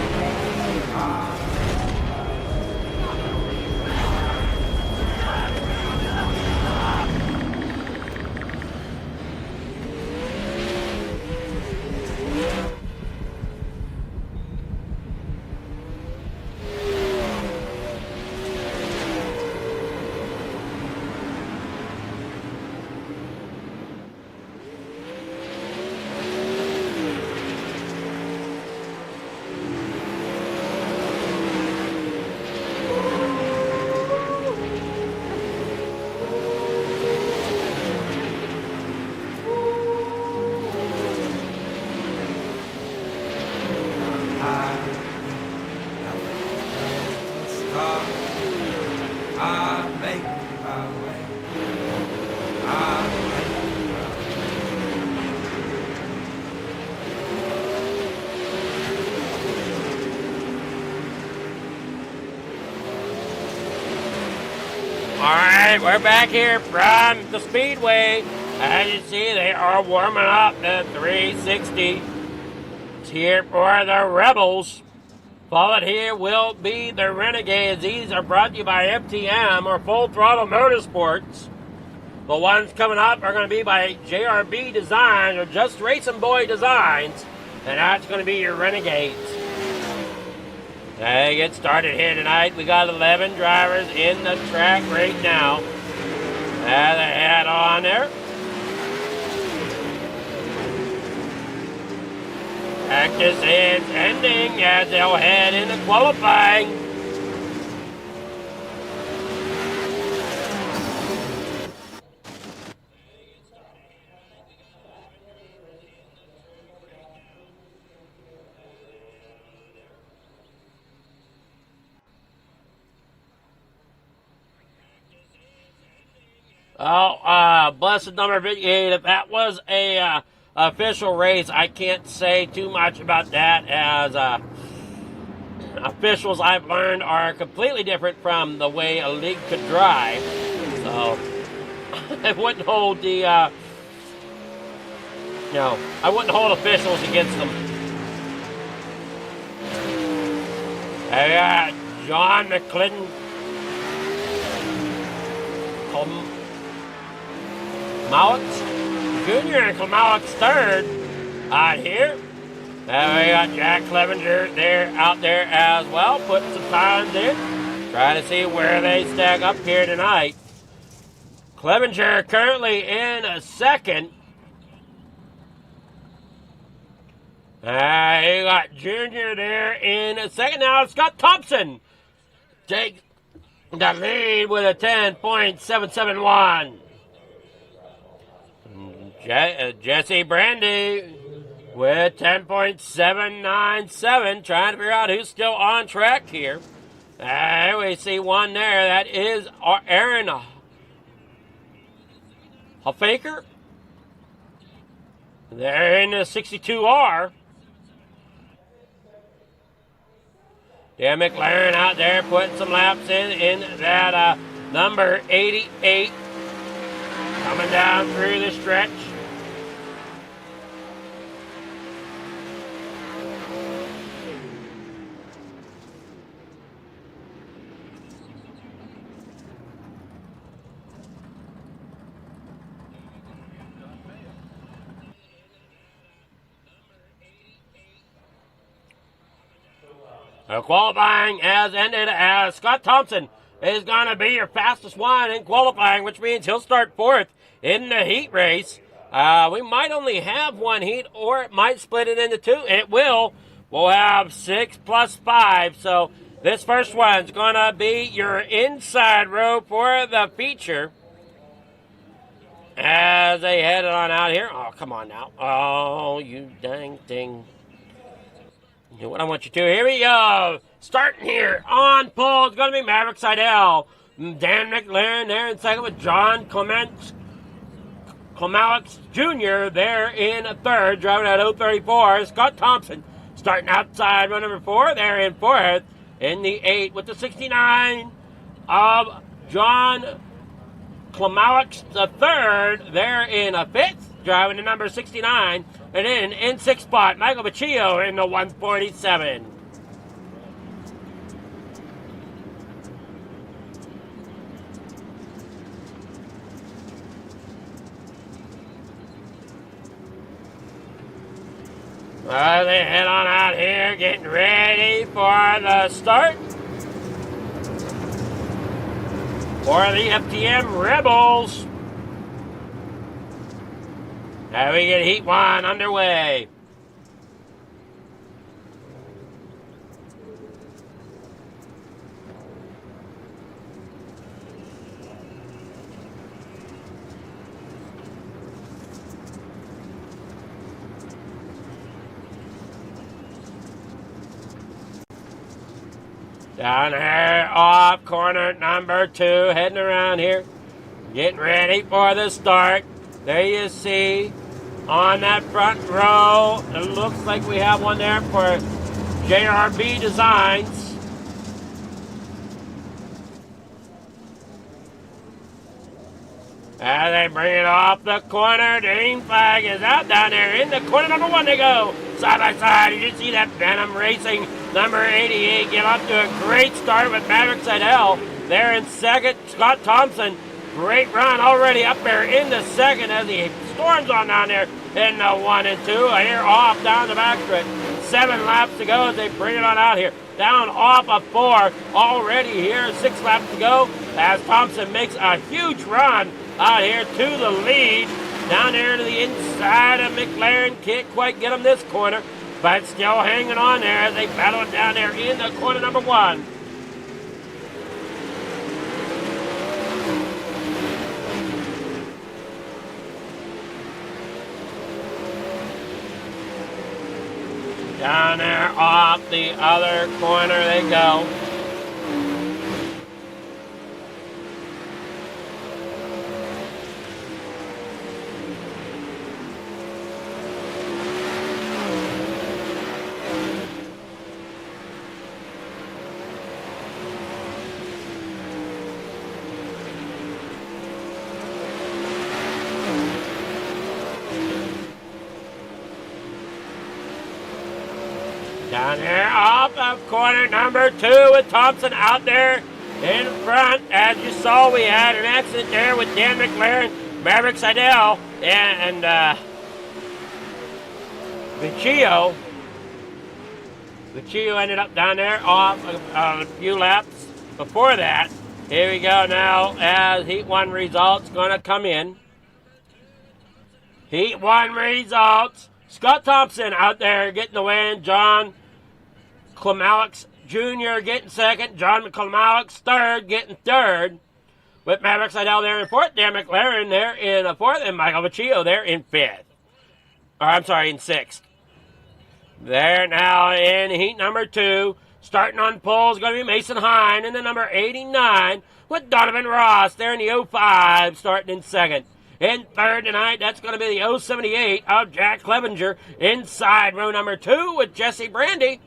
Alright, we're back here from the Speedway. As you see, they are warming up the 360. It's here for the Rebels. Followed here will be the Renegades. These are brought to you by FTM or Full Throttle Motorsports. The ones coming up are going to be by JRB Design or Just Racing Boy Designs. And that's going to be your Renegades. They get started here tonight. We got 11 drivers in the track right now. Have the hat on there. Practice is ending as they'll head into qualifying. Oh, blessed number 58. If that was a official race, I can't say too much about that, as officials I've learned are completely different from the way a league could drive. So I wouldn't hold the I wouldn't hold officials against them. I got John McClendon. Mallets Jr. and Mallets third out here. We got Jack Clevenger out there as well, putting some times in. Trying to see where they stack up here tonight. Clevenger currently in a second. You got Junior there in a second. Now Scott Thompson takes the lead with a 10.771. Jesse Brandy with 10.797. Trying to figure out who's still on track here. We see one there. That is Aaron Hoffaker. They're in the 62R. Dan McLaren out there putting some laps in that number 88. Coming down through the stretch. Qualifying has ended as Scott Thompson is going to be your fastest one in qualifying, which means he'll start fourth in the heat race. We might only have one heat, or it might split it into two. It will. We'll have 6 plus 5. So this first one's going to be your inside row for the feature. As they head on out here. Oh, come on now. Oh, you dang thing. What I want you to do. Here we go. Starting here on pole. It's going to be Maverick Seidel. Dan McLaren there in second with John Clements Jr. there in third. Driving at 034. Scott Thompson starting outside row number 4. There in fourth. In the 8 with the 69 of John Clements III. There in a fifth. Driving to number 69. And in sixth spot, Michael Baccio in the 147. They head on out here, getting ready for the start. For the FTM Rebels. Now we get Heat 1 underway. Down here off corner number 2, heading around here. Getting ready for the start. There you see on that front row, it looks like we have one there for JRB Designs. As they bring it off the corner, Dean Flag is out down there. In the corner number 1 they go. Side by side, you see that Venom Racing number 88 get off to a great start with Maverick Seidel. There in second, Scott Thompson. Great run already up there in the second as he storms on down there in the 1 and 2. Here off down the backstretch. 7 laps to go as they bring it on out here. Down off of 4 already here. 6 laps to go as Thompson makes a huge run out here to the lead. Down there to the inside of McLaren. Can't quite get him this corner, but still hanging on there as they battle it down there in the corner number 1. Down there off the other corner they go. Down there off of corner number 2 with Thompson out there in front. As you saw, we had an accident there with Dan McLaren, Maverick Seidel, and Baccio. Vecchio ended up down there off a few laps before that. Here we go now as Heat 1 results going to come in. Heat 1 results. Scott Thompson out there getting the win. John Klamalix Jr. getting second. John Klamalix third, getting third. With Maverick Seidel there in fourth. Dan McLaren there in fourth. And Michael Vecchio there in fifth. Or I'm sorry, in sixth. There now in heat number 2. Starting on pole is going to be Mason Hine in the number 89 with Donovan Ross there in the 05 starting in second. In third tonight, that's going to be the 078 of Jack Clevenger inside row number 2 with Jesse Bandy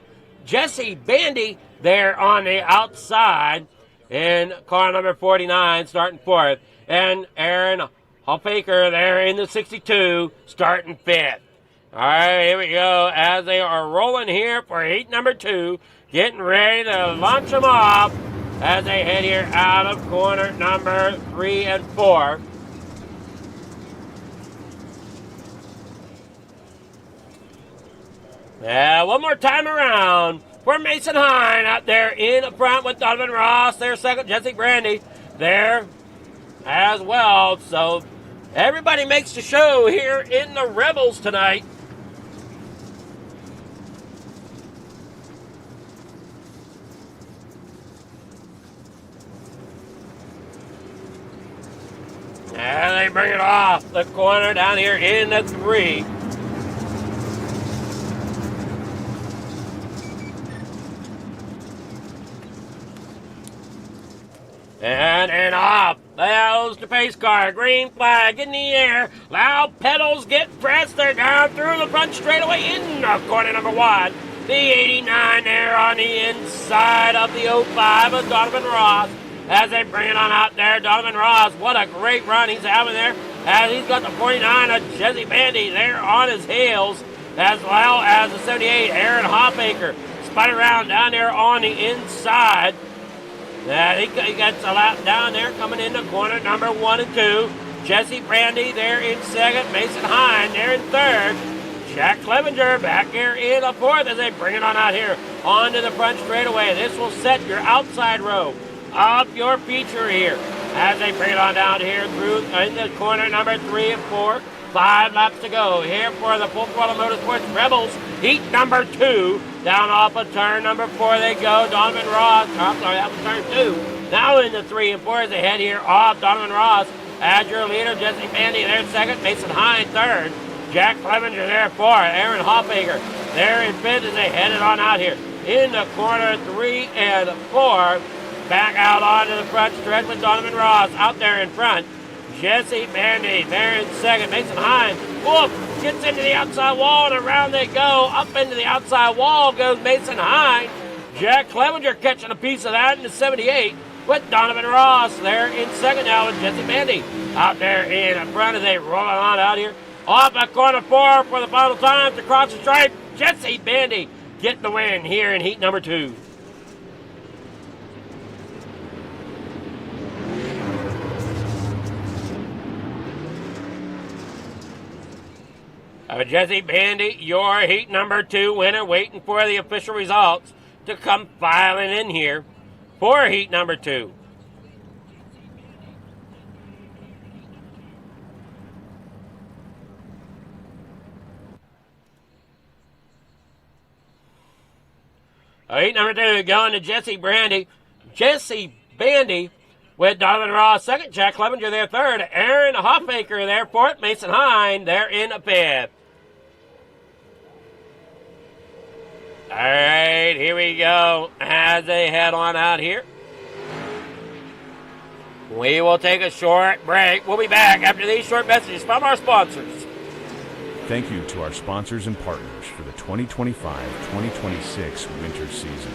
there on the outside in car number 49 starting fourth. And Aaron Hoffaker there in the 62 starting fifth. All right, here we go as they are rolling here for heat number 2. Getting ready to launch them off as they head here out of corner number 3 and 4. One more time around for Mason Hine out there in front with Donovan Ross. There second, Jesse Bandy there as well. So everybody makes the show here in the Rebels tonight. And they bring it off the corner down here in the 3. And off goes the pace car. Green flag in the air. Loud pedals get pressed. They're down through the front straightaway in corner number 1. The 89 there on the inside of the 05 of Donovan Ross. As they bring it on out there, Donovan Ross, what a great run he's having there. As he's got the 49 of Jesse Bandy there on his heels, as well as the 78, Aaron Hoffaker. Spun around down there on the inside. He gets a lap down there coming into corner number 1 and 2. Jesse Bandy there in second. Mason Hine there in third. Jack Clevenger back here in the fourth as they bring it on out here onto the front straightaway. This will set your outside row of your feature here as they bring it on down here through in the corner number 3 and 4. 5 laps to go here for the Full Throttle Motorsports Rebels. Heat number 2. Down off of turn number 4 they go. Donovan Ross. I'm sorry, that was turn 2. Now in the 3 and 4 as they head here off. Donovan Ross as your leader. Jesse Bandy there second. Mason Hine third. Jack Clevenger there fourth. Aaron Hoffaker there in fifth as they headed on out here. In the corner 3 and 4. Back out onto the front stretch with Donovan Ross out there in front. Jesse Bandy there in second. Mason Hine, gets into the outside wall and around they go. Up into the outside wall goes Mason Hine. Jack Clevenger catching a piece of that in the 78 with Donovan Ross there in second now with Jesse Bandy out there in front as they roll on out here. Off at corner 4 for the final time to cross the stripe. Jesse Bandy getting the win here in heat number 2. Jesse Bandy, your heat number 2 winner, waiting for the official results to come filing in here for heat number 2. Heat number 2 going to Jesse Bandy. Jesse Bandy with Donovan Ross second, Jack Clevenger there third, Aaron Hoffaker there fourth, Mason Hine there in fifth. All right, here we go as they head on out here. We will take a short break. We'll be back after these short messages from our sponsors. Thank you to our sponsors and partners for the 2025-2026 winter season.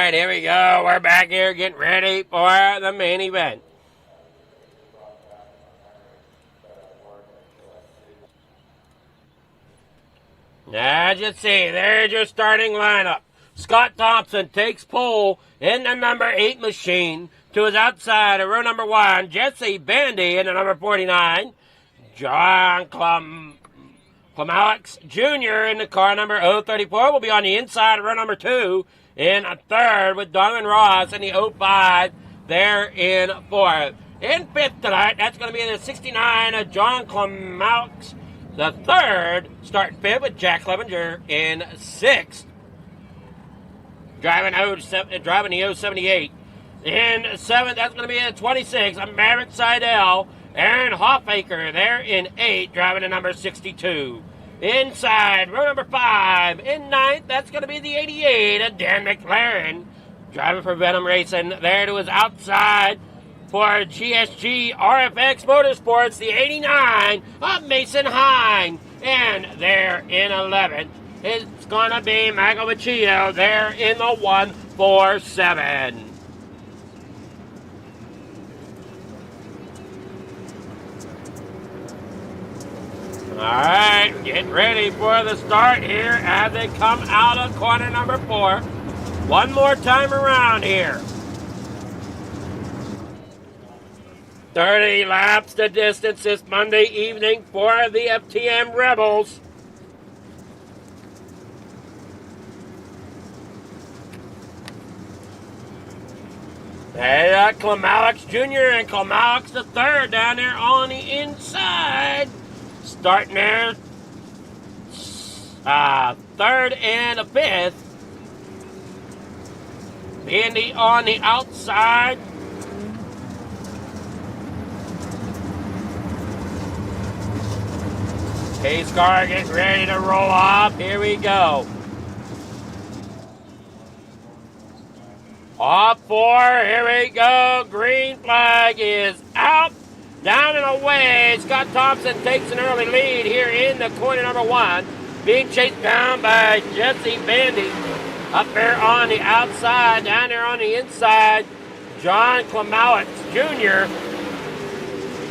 right, here we go. We're back here getting ready for the main event. As you see, there's your starting lineup. Scott Thompson takes pole in the number 8 machine. To his outside of row number 1, Jesse Bandy in the number 49. John Alex Jr. in the car number 034 will be on the inside of row number 2 in a third with Donovan Ross in the 05 there in fourth. In fifth tonight, that's going to be the 69 of John Alex the third, starting fifth with Jack Clevenger in sixth. Driving the 078. In seventh, that's going to be the 26 of Maverick Seidel. Aaron Hoffaker there in 8, driving the number 62. Inside, row number 5. In ninth, that's going to be the 88 of Dan McLaren. Driving for Venom Racing there to his outside for GSG RFX Motorsports, the 89 of Mason Hine. And there in 11th, it's going to be Michael Machillo there in the 147. All right, get ready for the start here as they come out of corner number 4. One more time around here. 30 laps the distance this Monday evening for the FTM Rebels. Hey, Alex Jr. and Alex the third down there on the inside. Starting there, third and a fifth. Bandy on the outside. Pace car getting ready to roll off. Here we go. Off 4, here we go. Green flag is out. Down and away, Scott Thompson takes an early lead here in the corner number 1. Being chased down by Jesse Bandy. Up there on the outside, down there on the inside, John Alex Jr.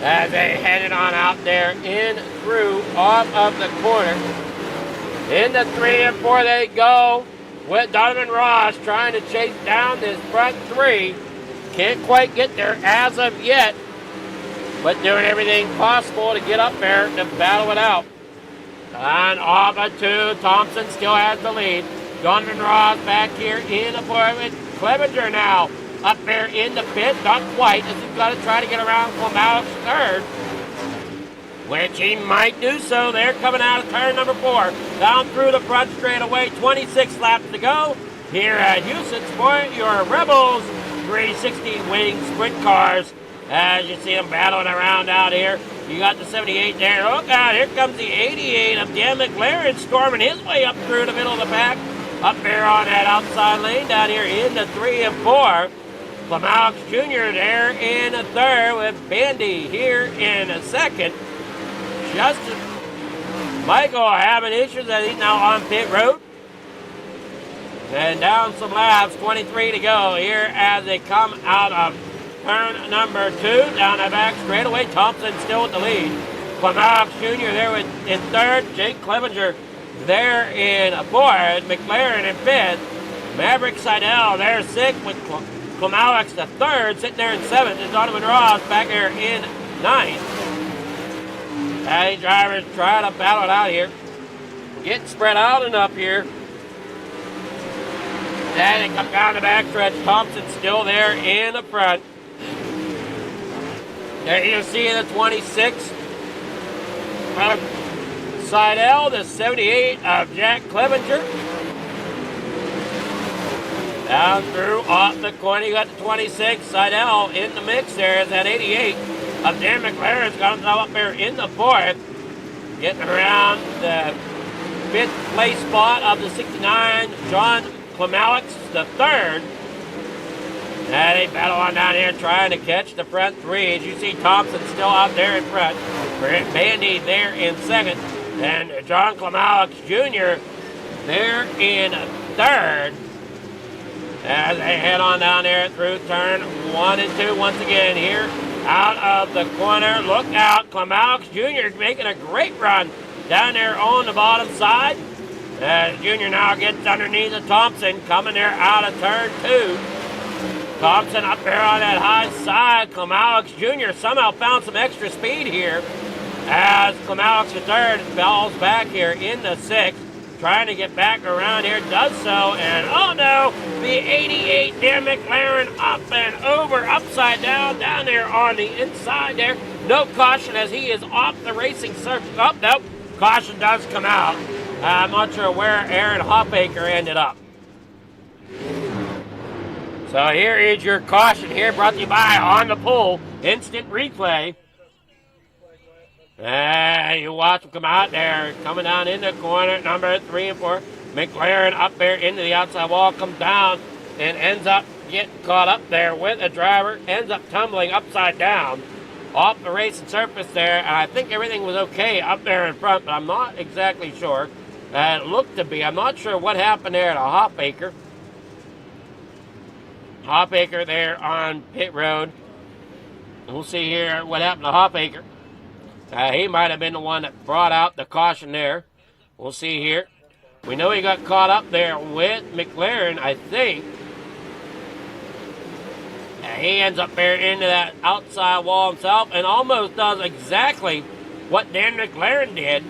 as they headed on out there in through off of the corner. In the 3 and 4 they go with Donovan Ross trying to chase down this front 3. Can't quite get there as of yet, but doing everything possible to get up there to battle it out. And off of 2, Thompson still has the lead. Donovan Ross back here in the 4 with Clevenger now. Up there in the pit, not quite, as he's got to try to get around Alex third, which he might do so. They're coming out of turn number 4. Down through the front straightaway, 26 laps to go here at Houston for your Rebels 360 winning sprint cars. As you see them battling around out here. You got the 78 there. Oh, God, here comes the 88 of Dan McLaren storming his way up through the middle of the pack. Up there on that outside lane down here in the 3 and 4. Alex Jr. there in the 3rd with Bandy here in the 2nd. Justin Michael having issues as he's now on pit road. And down some laps, 23 to go here as they come out of turn number 2, down the back straightaway. Thompson still with the lead. Alex Jr. there in 3rd. Jake Clevenger there in 4th. McLaren in 5th. Maverick Seidel there 6th with Alex the 3rd. Sitting there in 7th. And Donovan Ross back there in 9th. As drivers try to battle it out here. Getting spread out enough here. And they come down the backstretch. Thompson still there in the front. There you see the 26 of Seidel, the 78 of Jack Clevenger. Down through off the corner, you got the 26 Seidel in the mix there. Is that 88 of Dan McLaren's got himself up there in the 4th. Getting around the 5th place spot of the 69, John Alex the 3rd. Now they battle on down here trying to catch the front 3. As you see Thompson still out there in front. Bandy there in 2nd. And John Alex Jr. there in 3rd. as they head on down there through turn 1 and 2 once again here out of the corner. Look out, Clemaux Jr. making a great run down there on the bottom side. Junior now gets underneath of Thompson, coming there out of turn 2. Thompson up there on that high side. Clemaux Jr. somehow found some extra speed here as Clemaux III falls back here in the 6th. Trying to get back around here, does so, and oh no, the 88 Dan McLaren up and over, upside down there on the inside there. No caution as he is off the racing surface. Oh, nope, caution does come out. I'm not sure where Aaron Hoffaker ended up. So here is your caution here, brought to you by On the Pole Instant Replay. And you watch him come out there, coming down in the corner, number 3 and 4. McLaren up there into the outside wall, comes down and ends up getting caught up there with a driver, ends up tumbling upside down off the racing surface there. And I think everything was okay up there in front, but I'm not exactly sure. It looked to be. I'm not sure what happened there to Hoffaker. Hoffaker there on pit road. We'll see here what happened to Hoffaker. He might have been the one that brought out the caution there. We'll see here. We know he got caught up there with McLaren, I think. He ends up there into that outside wall himself and almost does exactly what Dan McLaren did.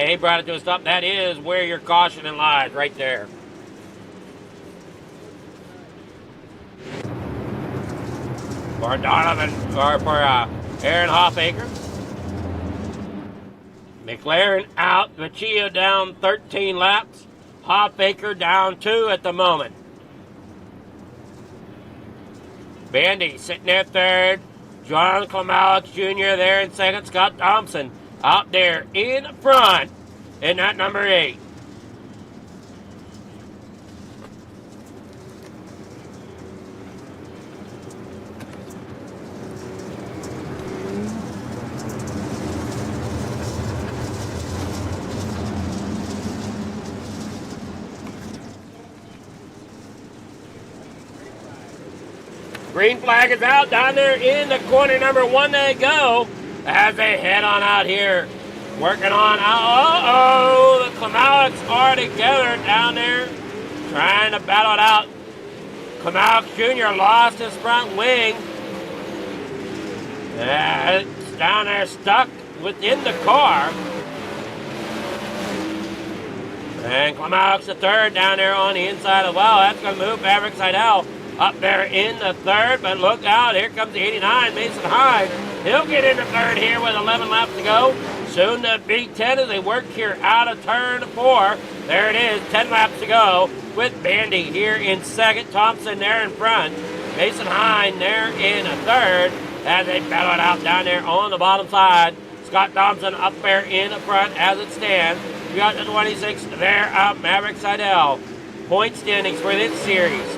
He brought it to a stop. That is where your caution lies, right there. For Donovan, or for Aaron Hoffaker. McLaren out. Vecchio down 13 laps. Hoffaker down 2 at the moment. Bandy sitting there 3rd. John Clemaux Jr. there in 2nd. Scott Thompson out there in front in that number 8. Green flag is out down there in the corner number 1 they go as they head on out here. Working on out. Uh-oh, the Clemaux are together down there trying to battle it out. Clemaux Jr. lost his front wing. It's down there stuck within the car. And Clemaux the 3rd down there on the inside as well. That's going to move Maverick Seidel up there in the 3rd, but look out, here comes the 89, Mason Hyde. He'll get in the 3rd here with 11 laps to go. Soon to be 10 as they work here out of turn 4. There it is, 10 laps to go with Bandy here in 2nd. Thompson there in front. Mason Hyde there in the 3rd as they battle it out down there on the bottom side. Scott Thompson up there in the front as it stands. We got the 26 there up, Maverick Seidel. Point standings for this series.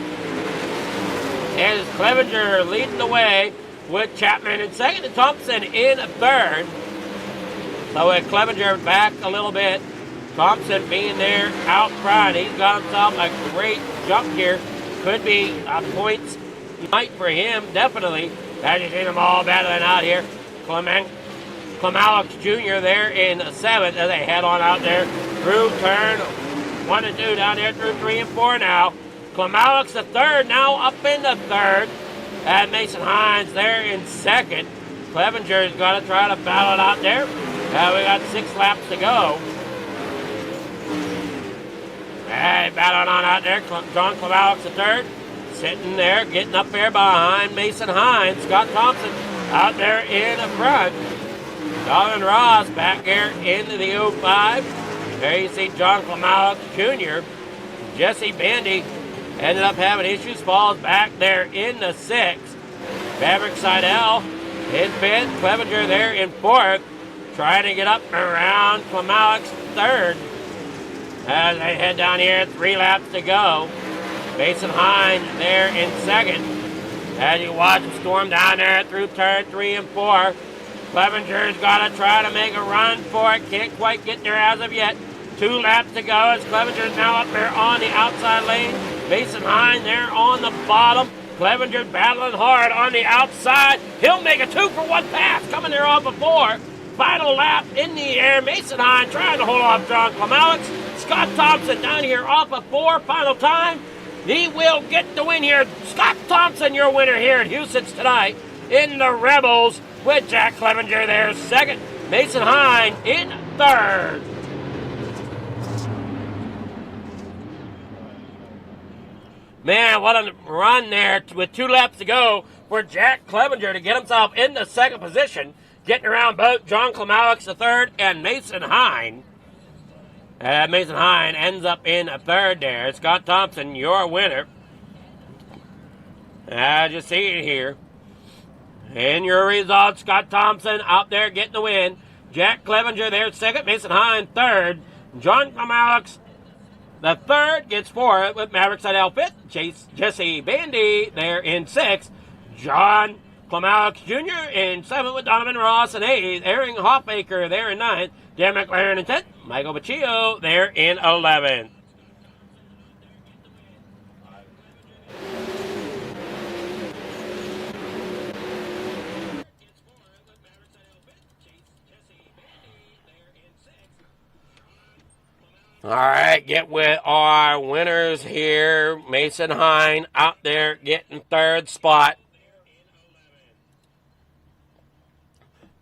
And Clevenger leading the way with Chapman in 2nd and Thompson in 3rd. So with Clevenger back a little bit, Thompson being there out front. He's got himself a great jump here. Could be a points night for him, definitely. As you see them all battling out here. Clemaux Jr. there in 7th as they head on out there through turn 1 and 2 down there through 3 and 4 now. Clemaux the 3rd, now up in the 3rd. And Mason Hines there in 2nd. Clevenger's got to try to battle it out there. We got 6 laps to go. Hey, battling on out there. John Clemaux the 3rd. Sitting there, getting up there behind Mason Hines. Scott Thompson out there in the front. Donovan Ross back here into the 05. There you see John Clemaux Jr. Jesse Bandy ended up having issues, falls back there in the 6th. Maverick Seidel in 5th. Clevenger there in 4th. Trying to get up around Clemaux 3rd. As they head down here, 3 laps to go. Mason Hines there in 2nd. As you watch him storm down there through turn 3 and 4. Clevenger's got to try to make a run for it. Can't quite get there as of yet. 2 laps to go as Clevenger's now up there on the outside lane. Mason Hine there on the bottom. Clevenger battling hard on the outside. He'll make a 2-for-1 pass coming there off of 4. Final lap in the air. Mason Hine trying to hold off John Clemalex. Scott Thompson down here off of 4. Final time. He will get the win here. Scott Thompson, your winner here at Houston's tonight in the Rebels with Jack Clevenger there second. Mason Hine in third. Man, what a run there with 2 laps to go for Jack Clevenger to get himself in the second position, getting around both John Clemalex the third and Mason Hine. Mason Hine ends up in third there. Scott Thompson, your winner. As you see it here. In your results, Scott Thompson out there getting the win. Jack Clevenger there second. Mason Hine third. John Clemalex the third gets 4 with Maverick Seidel fifth. Jesse Bandy there in 6th. John Clemalex Jr. in 7th with Donovan Ross in 8th. Aaron Hofbaker there in 9th. Dan McLaren in 10th. Michael Baccio there in 11th. All right, get with our winners here. Mason Hine out there getting third spot.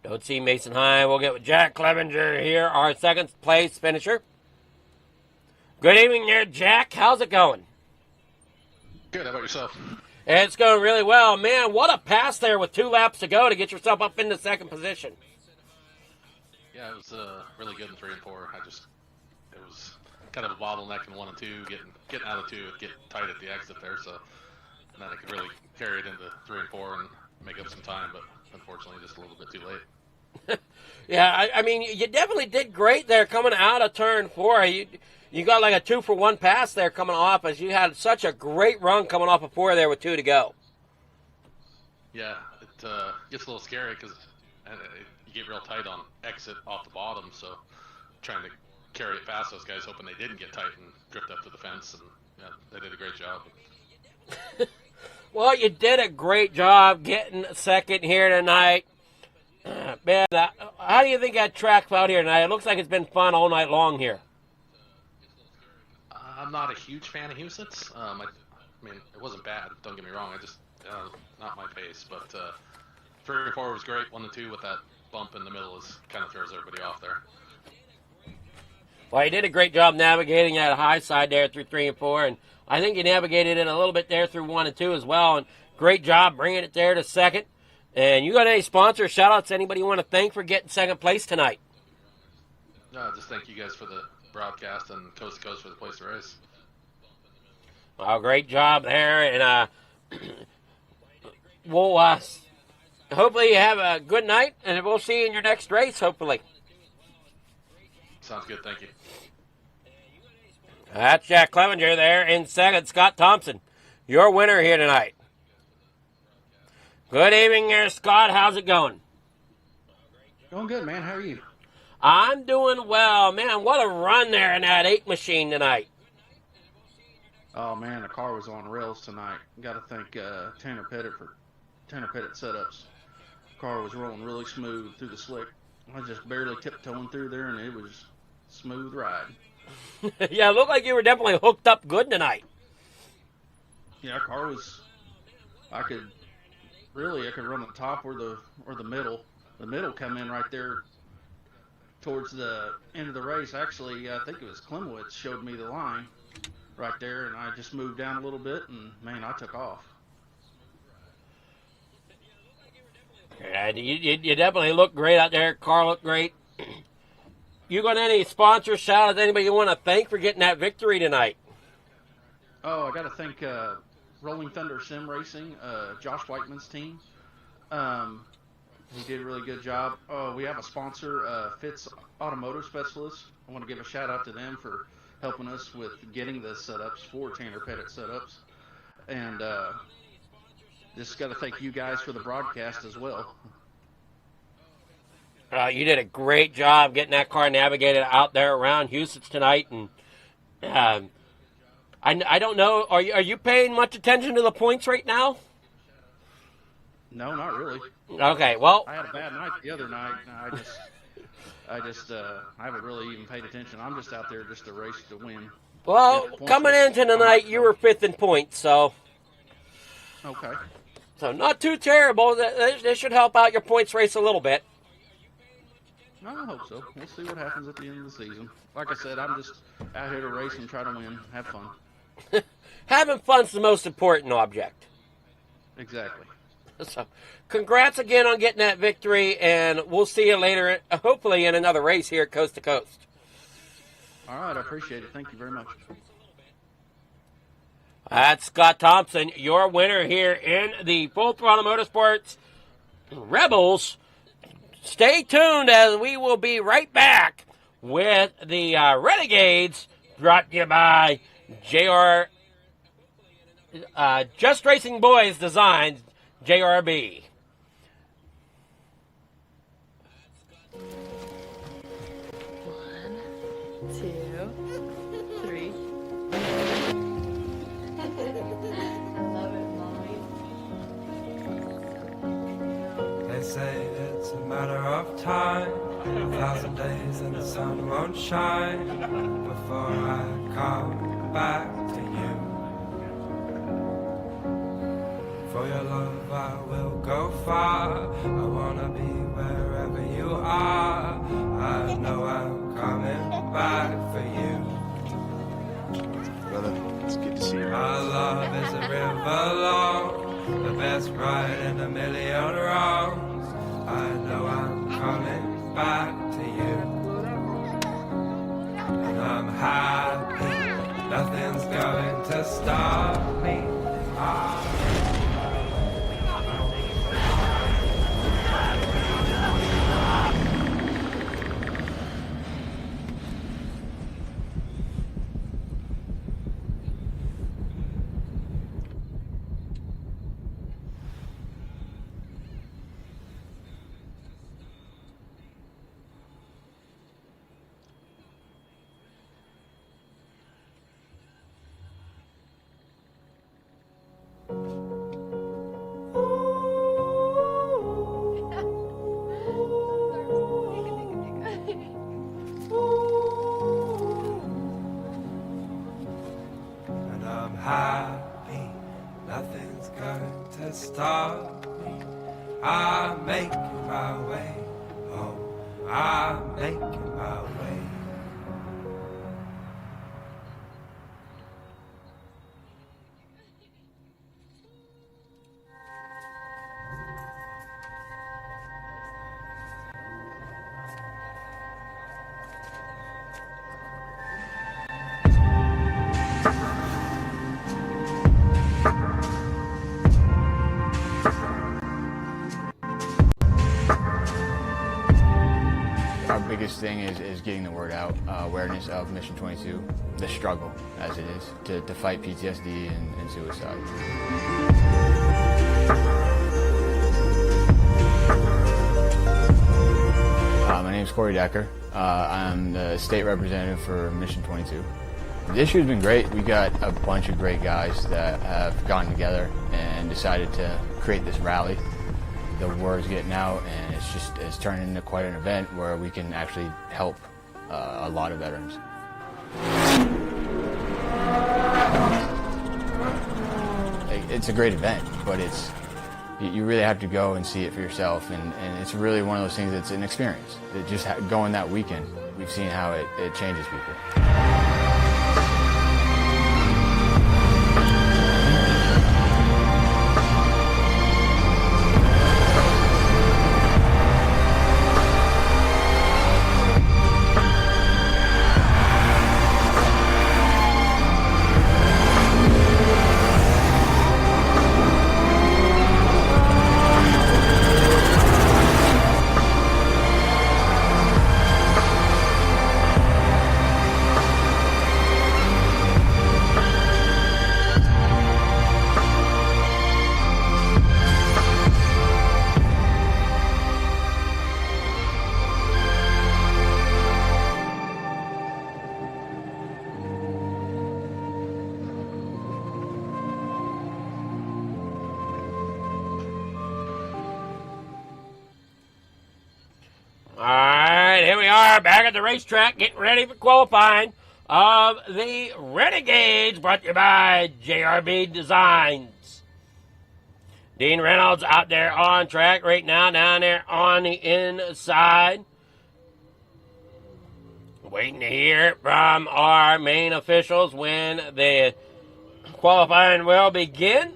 Don't see Mason Hine. We'll get with Jack Clevenger here, our second place finisher. Good evening there, Jack. How's it going? Good. How about yourself? It's going really well. Man, what a pass there with 2 laps to go to get yourself up into second position. Yeah, it was really good in 3 and 4. It was kind of a bottleneck in 1 and 2, getting out of 2, get tight at the exit there, so and then I could really carry it into 3 and 4 and make up some time, but unfortunately just a little bit too late. Yeah, I mean, you definitely did great there coming out of turn 4. You got like a 2-for-1 pass there coming off as you had such a great run coming off of 4 there with 2 to go. Yeah, it gets a little scary because you get real tight on exit off the bottom, so trying to carry it past those guys, hoping they didn't get tight and drift up to the fence, and yeah, they did a great job. Well, you did a great job getting second here tonight. Man, how do you think that track out here tonight? It looks like it's been fun all night long here. I'm not a huge fan of Houston's. I mean, it wasn't bad, don't get me wrong. I just, not my pace, but 3 and 4 was great. 1 and 2 with that bump in the middle kind of throws everybody off there. Well, you did a great job navigating that high side there through 3 and 4, and I think you navigated it a little bit there through 1 and 2 as well, and great job bringing it there to second. And you got any sponsors, shout-outs, anybody you want to thank for getting second place tonight? No, just thank you guys for the broadcast and Coast to Coast for the place to race. Well, great job there, and we'll hopefully you have a good night, and we'll see you in your next race, hopefully. Sounds good, thank you. That's Jack Clevenger there in second. Scott Thompson, your winner here tonight. Good evening there, Scott. How's it going? Going good, man. How are you? I'm doing well. Man, what a run there in that 8 machine tonight. Oh, man, the car was on rails tonight. Got to thank Tanner Pettit for Tanner Pettit setups. Car was rolling really smooth through the slick. I just barely tiptoeing through there, and it was smooth ride. Yeah, it looked like you were definitely hooked up good tonight. Yeah, car was. I could run the top or the middle. The middle come in right there towards the end of the race. Actually, I think it was Klimowitz showed me the line right there, and I just moved down a little bit, and man, I took off. Yeah, you definitely look great out there. Car looked great. You got any sponsors, shout-outs, anybody you want to thank for getting that victory tonight? Oh, I got to thank Rolling Thunder Sim Racing, Josh Whiteman's team. He did a really good job. We have a sponsor, Fitz Automotive Specialists. I want to give a shout-out to them for helping us with getting the setups for Tanner Pettit setups. And just got to thank you guys for the broadcast as well. You did a great job getting that car navigated out there around Houston tonight, and I don't know. Are you paying much attention to the points right now? No, not really. Okay, well, I had a bad night the other night. And I haven't really even paid attention. I'm just out there just to race to win. well, coming into tonight, you were 5th in points, so. Okay. So not too terrible. This should help out your points race a little bit. No, I hope so. We'll see what happens at the end of the season. Like I said, I'm just out here to race and try to win, have fun. Having fun's the most important object. Exactly. So, congrats again on getting that victory, and we'll see you later, hopefully in another race here at Coast to Coast. All right, I appreciate it. Thank you very much. That's Scott Thompson, your winner here in the Full Throttle Motorsports Rebels. Stay tuned as we will be right back with the Renegades, brought to you by JR Just Racing Boys Designs, JRB. They say it's a matter of time, 1,000 days and the sun won't shine before I come back to you. For your love I will go far, I wanna be wherever you are. I know I'm coming back for you. Brother, it's good to see you. Our love is a river long, the best ride in a million wrongs. I know I'm coming back to you. And I'm happy, nothing's going to stop me. And I'm happy, nothing's going to stop me. I'm making my way home. I'm making my way. Our biggest thing is getting the word out, awareness of Mission 22, the struggle as it is to fight PTSD and suicide. My name is Corey Decker. I'm the state representative for Mission 22. This year's been great. We got a bunch of great guys that have gotten together and decided to create this rally. The word's getting out, and it's turned into quite an event where we can actually help a lot of veterans. It's a great event, but you really have to go and see it for yourself, and it's really one of those things that's an experience. Just going that weekend, we've seen how it changes people. are back at the racetrack getting ready for qualifying of the Renegades, brought to you by JRB Designs. Dean Reynolds out there on track right now, down there on the inside. Waiting to hear from our main officials when the qualifying will begin.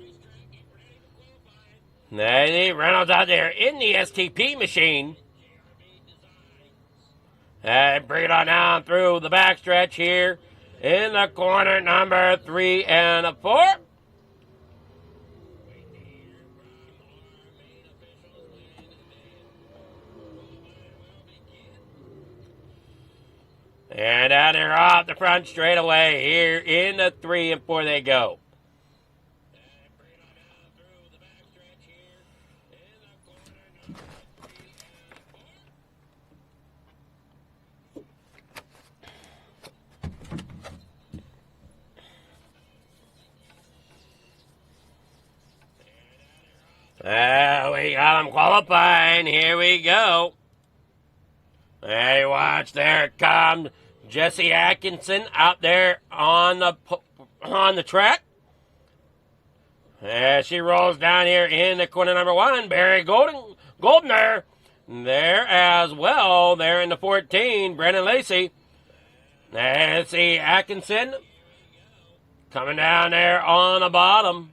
Reynolds out there in the STP machine. Bring it on down through the backstretch here in the corner number 3 and 4. And down there off the front straightaway here in the 3 and 4 they go. We got them qualifying. Here we go. Hey, watch, there it comes. Jesse Atkinson out there on the track. As she rolls down here in the corner number 1, Barry Goldner there as well. There in the 14, Brennan Lacey. Let's see, Atkinson coming down there on the bottom.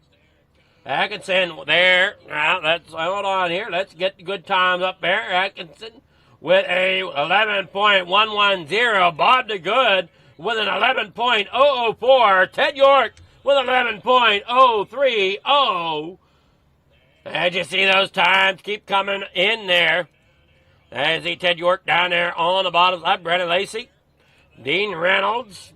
Atkinson there. Now, hold on here. Let's get the good times up there. Atkinson with a 11.110. Bob DeGood with an 11.004. Ted York with 11.030. As you see those times keep coming in there. As you see Ted York down there on the bottom left. Brennan Lacey. Dean Reynolds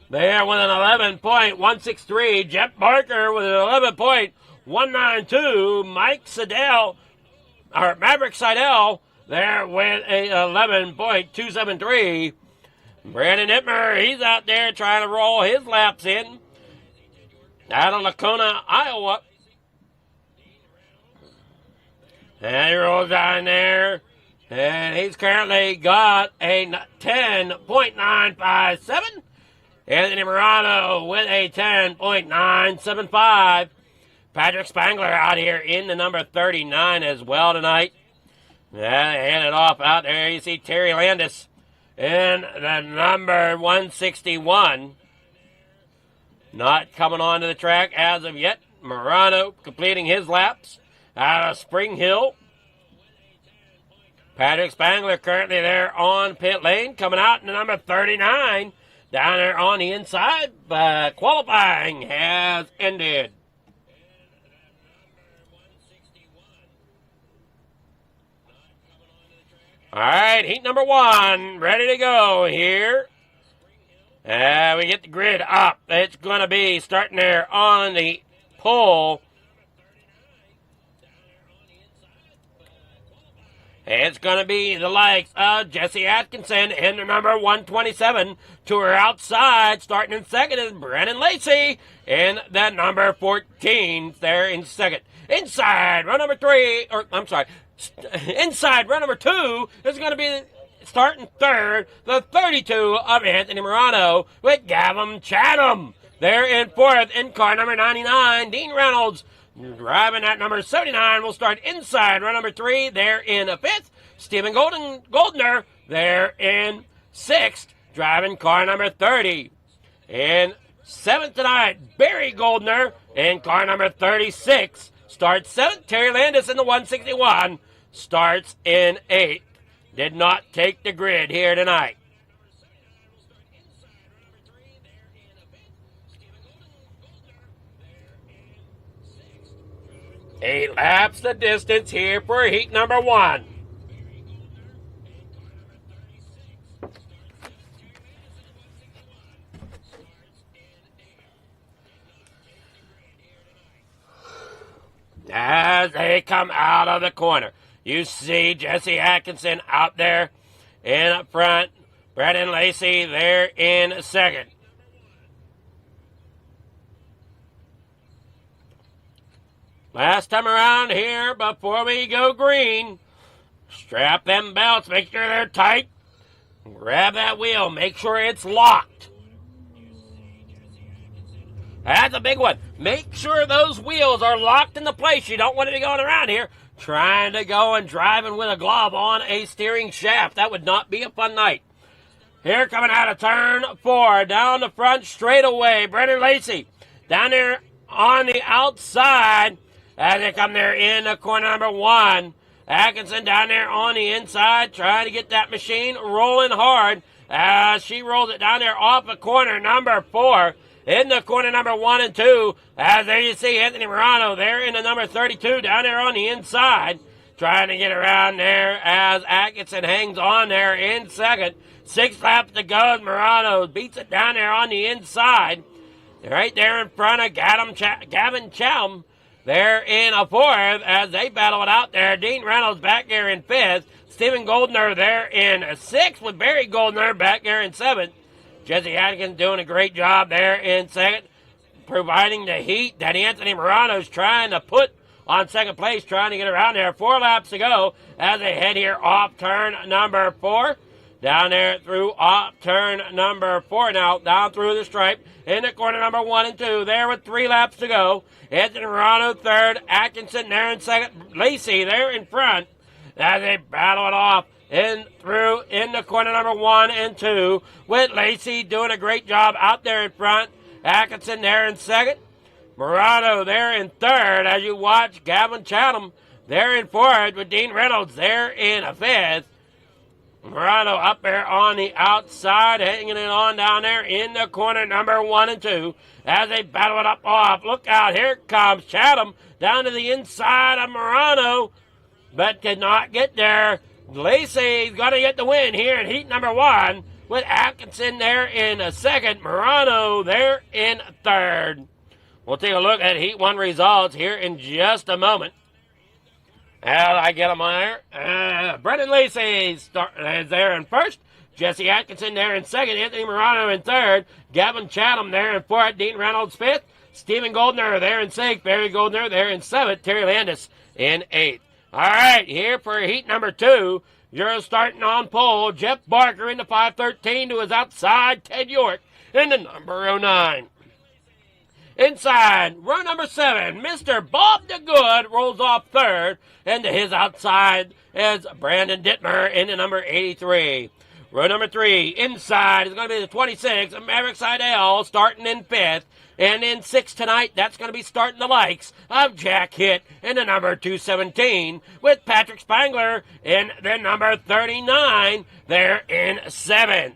there with an 11.163. Jeff Barker with an 11.192. Maverick Seidel there with a 11.273. Brandon Ittmer, he's out there trying to roll his laps in out of Lacona, Iowa. And he rolls down there, and he's currently got a 10.957. Anthony Morano with a 10.975. Patrick Spangler out here in the number 39 as well tonight. Hand it off out there. You see Terry Landis in the number 161. Not coming onto the track as of yet. Morano completing his laps out of Spring Hill. Patrick Spangler currently there on pit lane, coming out in the number 39. Down there on the inside, but qualifying has ended. All right, heat number 1, ready to go here. We get the grid up. It's going to be starting there on the pole. It's going to be the likes of Jesse Atkinson in the number 127. To her outside, starting in second, is Brennan Lacey in the number 14. There in second. Inside run number 3, inside run number 2 is going to be starting third, the 32 of Anthony Morano with Gavin Chatham. There in fourth, in car number 99, Dean Reynolds. Driving at number 79 will start inside run number 3. There in fifth, Stephen Goldner. There in sixth, driving car number 30. In seventh tonight, Barry Goldner in car number 36. Starts seventh. Terry Landis in the 161. Starts in eighth. Did not take the grid here tonight. Eight laps the distance here for heat number 1. As they come out of the corner, you see Jesse Atkinson out there in front. Brennan Lacey there in second. Last time around here, before we go green, strap them belts, make sure they're tight. Grab that wheel. Make sure it's locked. That's a big one. Make sure those wheels are locked into place. You don't want to be going around here trying to go and driving with a glove on a steering shaft. That would not be a fun night. Here coming out of turn 4, down the front straightaway, Brendan Lacey. Down there on the outside as they come there in the corner number 1. Atkinson down there on the inside trying to get that machine rolling hard as she rolls it down there off of corner number 4. In the corner number 1 and 2, as there you see Anthony Morano there in the number 32 down there on the inside, trying to get around there as Atkinson hangs on there in second. 6 laps to go. Morano beats it down there on the inside. Right there in front of Gavin Chatham there in a 4th as they battle it out there. Dean Reynolds back there in 5th. Stephen Goldner there in 6th with Barry Goldner back there in 7th. Jesse Atkins doing a great job there in 2nd, providing the heat that Anthony Morano's trying to put on 2nd place, trying to get around there. 4 laps to go as they head here off turn number 4. Down there through off turn number 4 now, down through the stripe, in the corner number 1 and 2, there with 3 laps to go. Anthony Morano 3rd, Atkinson there in 2nd, Lacey there in front as they battle it off. In the corner number 1 and 2 with Lacey doing a great job out there in front. Atkinson there in 2nd. Morano there in 3rd as you watch Gavin Chatham there in 4th with Dean Reynolds there in 5th. Morano up there on the outside, hanging it on down there in the corner number 1 and 2 as they battle it up off. Look out, here comes Chatham down to the inside of Morano, but did not get there. Lacey's going to get the win here in heat number 1 with Atkinson there in 2nd, Morano there in 3rd. We'll take a look at heat 1 results here in just a moment. As I get them on there, Brendan Lacey is there in 1st, Jesse Atkinson there in 2nd, Anthony Morano in 3rd, Gavin Chatham there in 4th, Dean Reynolds 5th, Stephen Goldner there in 6th, Barry Goldner there in 7th, Terry Landis in 8th. All right, here for heat number 2, you're starting on pole. Jeff Barker in the 513 to his outside. Ted York in the number 09. Inside, row number 7, Mr. Bob DeGood rolls off 3rd. And to his outside is Brandon Dittmer in the number 83. Row number 3, inside is going to be the 26, Maverick Seidel starting in 5th. And in 6th tonight, that's going to be starting the likes of Jack Hitt in the number 217 with Patrick Spangler in the number 39 there in 7th.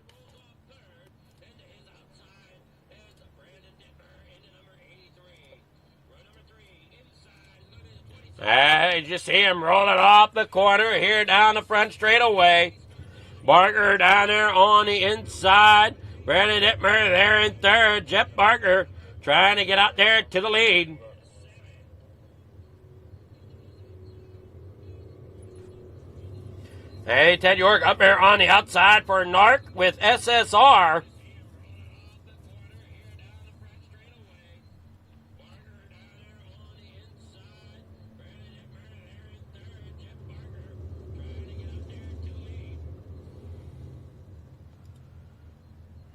As you see him rolling off the corner here down the front straightaway. Barker down there on the inside. Brandon Dittmer there in 3rd. Jeff Barker trying to get out there to the lead. Hey, Ted York up there on the outside for Narc with SSR.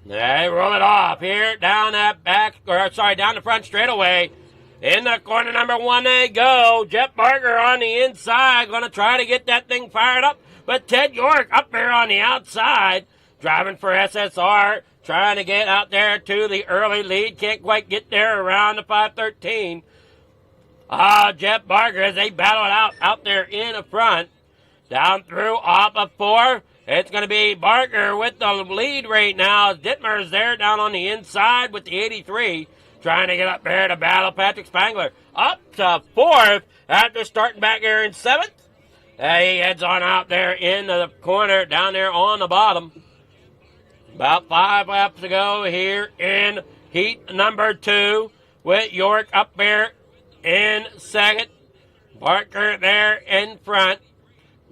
They roll it off here down down the front straightaway. In the corner number 1 they go. Jeff Barker on the inside, going to try to get that thing fired up. But Ted York up there on the outside, driving for SSR, trying to get out there to the early lead. Can't quite get there around the 513. Jeff Barker as they battle it out there in the front. Down through off of 4. It's going to be Barker with the lead right now. Dittmer's there down on the inside with the 83. Trying to get up there to battle Patrick Spangler. Up to 4th after starting back there in 7th. He heads on out there in the corner down there on the bottom. About 5 laps to go here in heat number 2 with York up there in 2nd. Barker there in front.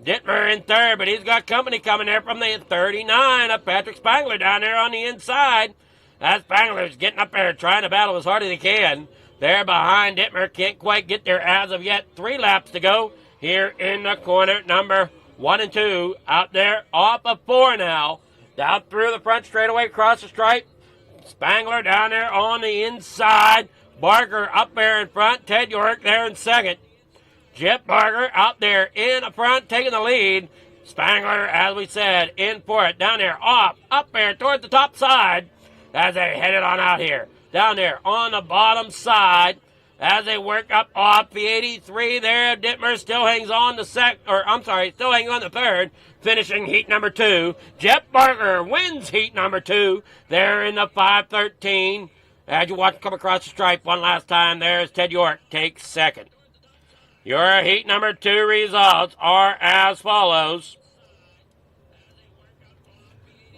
Dittmer in 3rd, but he's got company coming there from the 39 of Patrick Spangler down there on the inside. As Spangler's getting up there trying to battle as hard as he can. There behind Dittmer, can't quite get there as of yet. 3 laps to go here in the corner number 1 and 2. Out there off of 4 now Down through the front straightaway, across the stripe. Spangler down there on the inside. Barker up there in front. Ted York there in second. Jeff Barker out there in the front, taking the lead. Spangler, as we said, in for it. Down there, off, up there towards the top side as they headed on out here. Down there on the bottom side as they work up off the 83 there. Dittmer still hangs on the still hanging on the third, finishing heat number 2. Jeff Barker wins heat number 2 there in the 5:13. As you watch him come across the stripe one last time, there's Ted York takes second. Your heat number 2 results are as follows.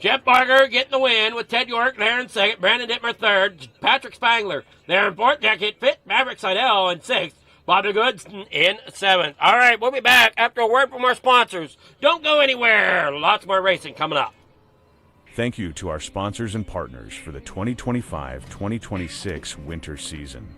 Jeff Barker getting the win with Ted York there in second. Brandon Dittmer third. Patrick Spangler there in fourth. Jacket Fit. Maverick Seidel in sixth. Bobby Goodson in seventh. All right, we'll be back after a word from our sponsors. Don't go anywhere. Lots more racing coming up. Thank you to our sponsors and partners for the 2025-2026 winter season.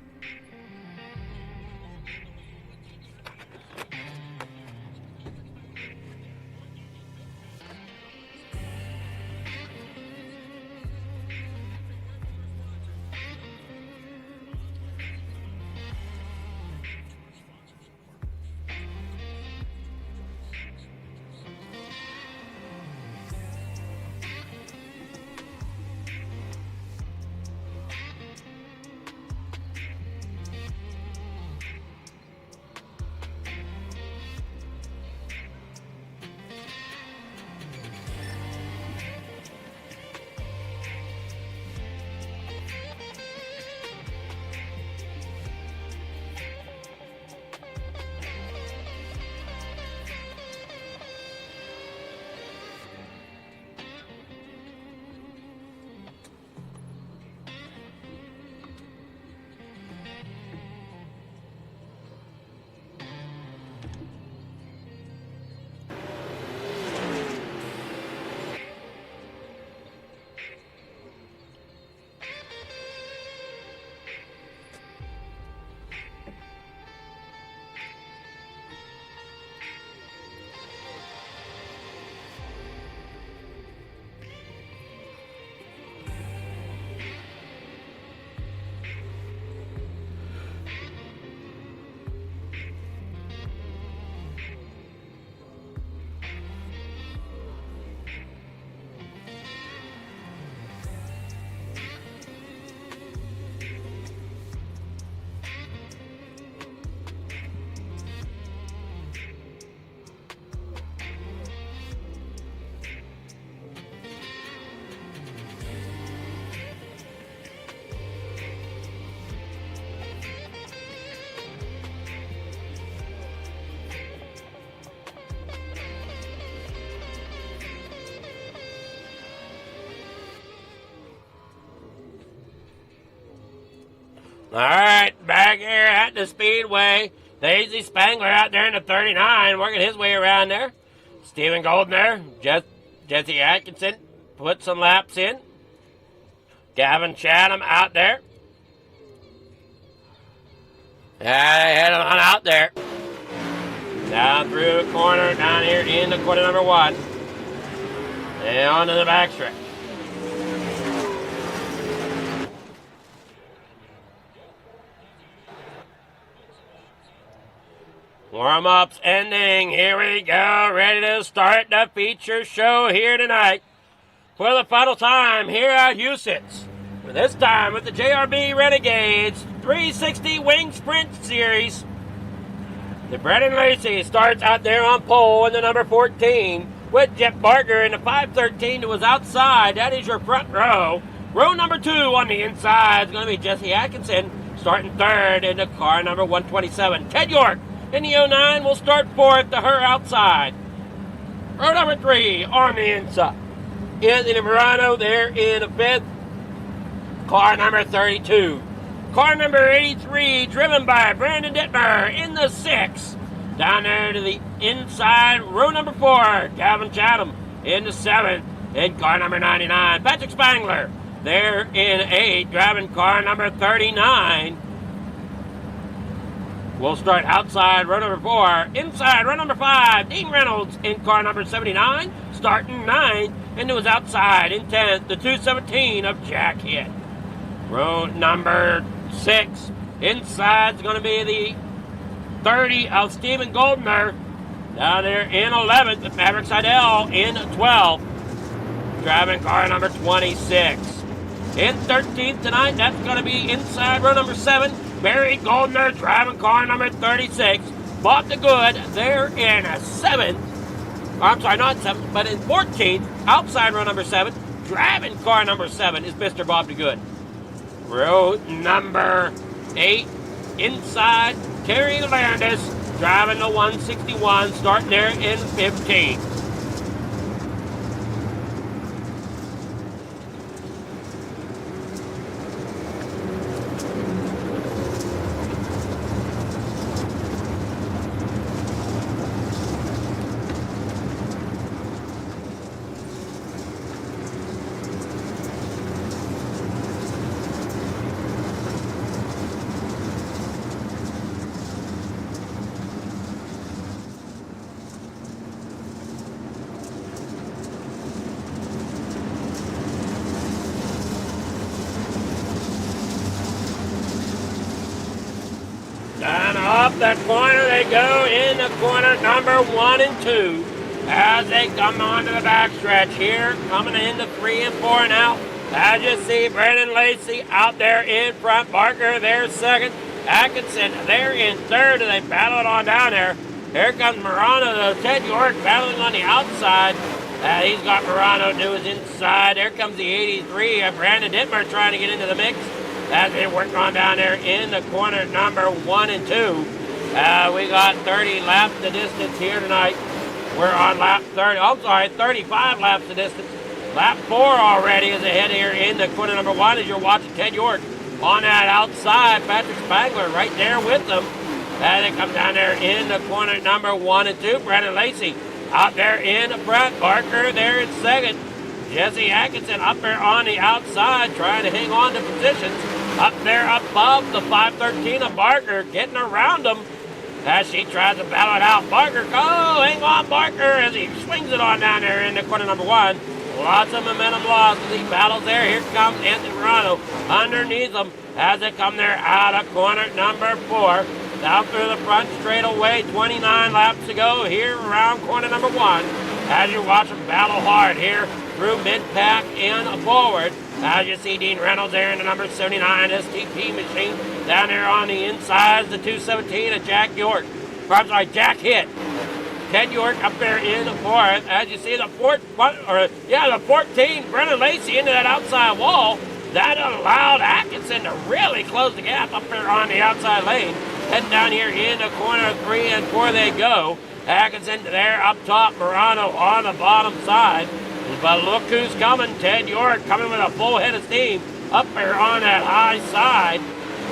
All right, back here at the Speedway. Daisy Spangler out there in the 39, working his way around there. Stephen Golden there. Jesse Atkinson put some laps in. Gavin Chatham out there. Yeah, they head on out there. Down through the corner, down here into quarter number 1. And onto the backstretch. Warm-ups ending. Here we go. Ready to start the feature show here tonight. For the final time here at Houston's. This time with the JRB Renegades 360 Wing Sprint Series. The Brennan Lacey starts out there on pole in the number 14 with Jeff Barker in the 513 that was outside. That is your front row. Row number 2 on the inside is going to be Jesse Atkinson starting third in the car number 127. Ted York in the 09 will start fourth to her outside. Row number 3 on the inside. Anthony Morano there in the 5th. Car number 32. Car number 83 driven by Brandon Dittmer in the 6th. Down there to the inside, row number 4, Gavin Chatham in the 7th. And car number 99, Patrick Spangler there in 8th, driving car number 39. We'll start outside row number 4. Inside row number 5, Dean Reynolds in car number 79. starting 9th, and it was outside in 10th, the 217 of Jack Hit. Row number 6, inside's going to be the 30 of Steven Goldner. Down there in 11th, with Maverick Seidel in 12th. Driving car number 26. In 13th tonight, that's going to be inside row number 7, Barry Goldner, driving car number 36. Bought the good there in 7th. I'm sorry, not 7th, but in 14th, outside row number 7, driving car number 7 is Mr. Bob DeGood. Row number 8, inside, Terry Landis, driving the 161, starting there in 15th. And up that corner they go in the corner number 1 and 2 as they come onto the backstretch here, coming into 3 and 4 now. As you see, Brandon Lacey out there in front, Barker there second, Atkinson there in third, and they battle it on down there. Here comes Morano, though. Ted York battling on the outside. He's got Morano to his inside. There comes the 83 of Brandon Dittmer trying to get into the mix. As they work on down there in the corner number 1 and 2. We got 30 laps the distance here tonight. We're on lap 35 laps the distance. Lap 4 already is ahead here in the corner number 1 as you're watching Ted York on that outside. Patrick Spangler right there with them. As they come down there in the corner number 1 and 2. Brandon Lacey out there in the front. Barker there in second. Jesse Atkinson up there on the outside trying to hang on to positions. Up there above the 513 of Barker, getting around him as she tries to battle it out. Barker, hang on Barker as he swings it on down there in the corner number 1. Lots of momentum lost as he battles there. Here comes Anthony Morano underneath him as they come there out of corner number 4. Down through the front straightaway, 29 laps to go here around corner number 1. As you watch them battle hard here through mid-pack and forward. As you see Dean Reynolds there in the number 79 STP machine. Down there on the inside, the 217 of Jack Hit. Ted York up there in the 4th. As you see the 14, Brennan Lacey into that outside wall. That allowed Atkinson to really close the gap up there on the outside lane. Heading down here in the corner 3 and 4 they go. Atkinson there up top, Morano on the bottom side. But look who's coming. Ted York coming with a full head of steam up there on that high side.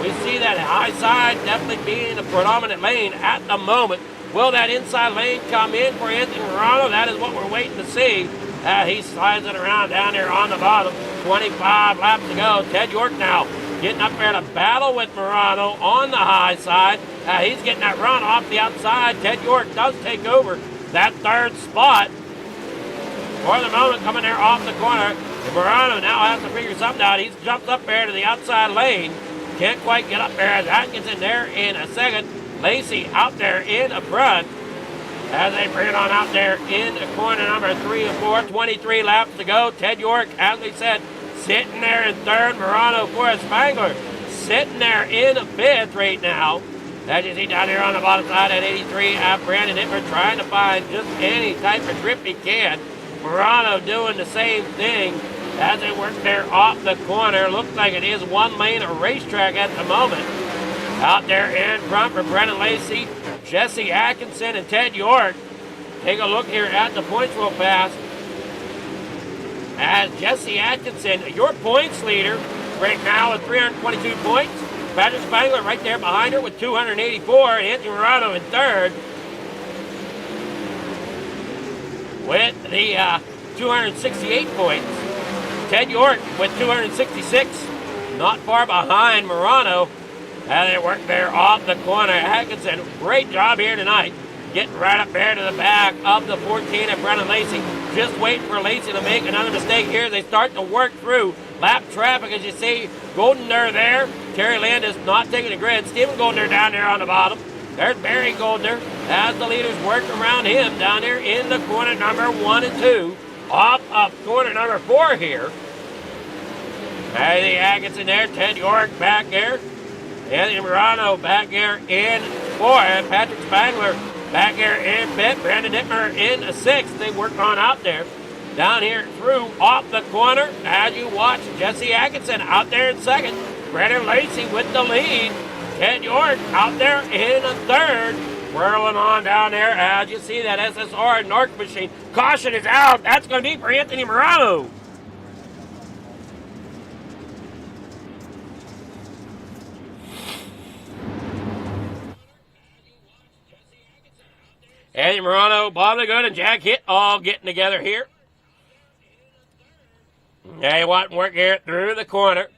We see that high side definitely being the predominant lane at the moment. Will that inside lane come in for Anthony Morano? That is what we're waiting to see. He slides it around down there on the bottom. 25 laps to go. Ted York now getting up there to battle with Morano on the high side. He's getting that run off the outside. Ted York does take over that 3rd spot. For the moment, coming there off the corner, Morano now has to figure something out. He's jumped up there to the outside lane. Can't quite get up there as Atkinson there in a second. Lacey out there in the front as they bring it on out there in the corner number 3 and 4. 23 laps to go. Ted York, as we said, sitting there in 3rd. Morano for Spangler sitting there in 5th right now. As you see down here on the bottom side at 83, Brandon Dittmer trying to find just any type of grip he can. Morano doing the same thing as they work there off the corner. Looks like it is one lane of racetrack at the moment. Out there in front for Brennan Lacey, Jesse Atkinson, and Ted York. Take a look here at the points real fast. As Jesse Atkinson, your points leader, right now with 322 points. Patrick Spangler right there behind her with 284, and Anthony Morano in 3rd. With the 268 points. Ted York with 266, not far behind Morano. And they work there off the corner. Atkinson, great job here tonight. Getting right up there to the back of the 14 of Brennan Lacey. just waiting for Lacey to make another mistake here. They start to work through lap traffic, as you see. Goldner there. Terry Landis not taking the grid. Stephen Goldner down there on the bottom. There's Barry Goldner as the leaders work around him down there in the corner number 1 and 2. Off of corner number 4 here. Eddie Atkinson there. Ted York back there. Anthony Morano back there in 4th. Patrick Spangler back here in 5th. Brandon Dittmer in 6th. They work on out there. Down here through off the corner as you watch Jesse Atkinson out there in 2nd. Brandon Lacey with the lead. Ted York out there in 3rd. Whirling on down there as you see that SSR Nork machine. Caution is out. That's going to be for Anthony Morano. Anthony Morano, Bob LeGood, and Jack Hitt all getting together here. They want work here through the corner.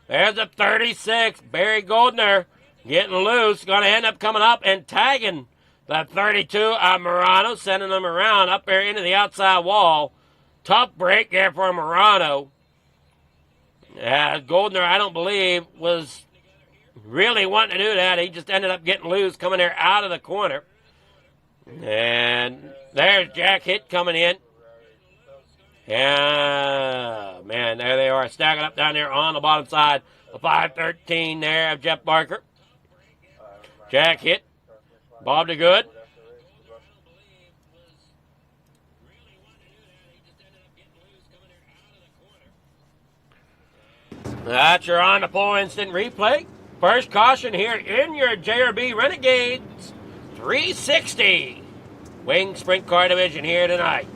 There's a 36, Barry Goldner getting loose. Going to end up coming up and tagging the 32 of Morano, sending them around up there into the outside wall. Tough break there for Morano. Goldner, I don't believe, was really wanting to do that. He just ended up getting loose, coming there out of the corner. And there's Jack Hitt coming in. Yeah, man, there they are, stacking up down there on the bottom side. The 513 there of Jeff Barker. Jack Hitt. Bob DeGood. That's your on the pole instant replay. First caution here in your JRB Renegades 360 Wing Sprint Car Division here tonight.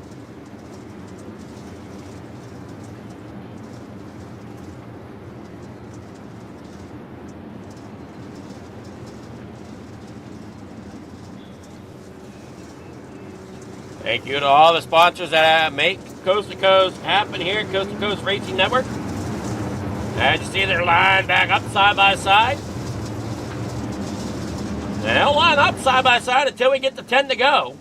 Thank you to all the sponsors that make Coast to Coast happen here at Coast to Coast Racing Network. As you see, they're lined back up side by side. And they'll line up side by side until we get to 10 to go.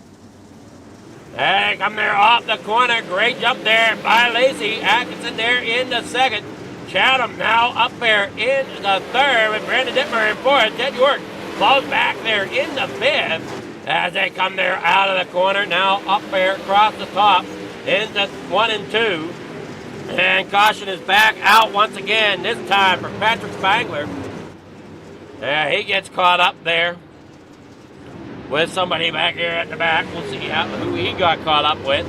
They come there off the corner. Great jump there by Lacey. Atkinson there in the 2nd. Chatham now up there in the 3rd with Brandon Dittmer in 4th. Ted York falls back there in the 5th. As they come there out of the corner, now up there across the top into 1 and 2. And caution is back out once again, this time for Patrick Spangler. He gets caught up there with somebody back here at the back. We'll see who he got caught up with.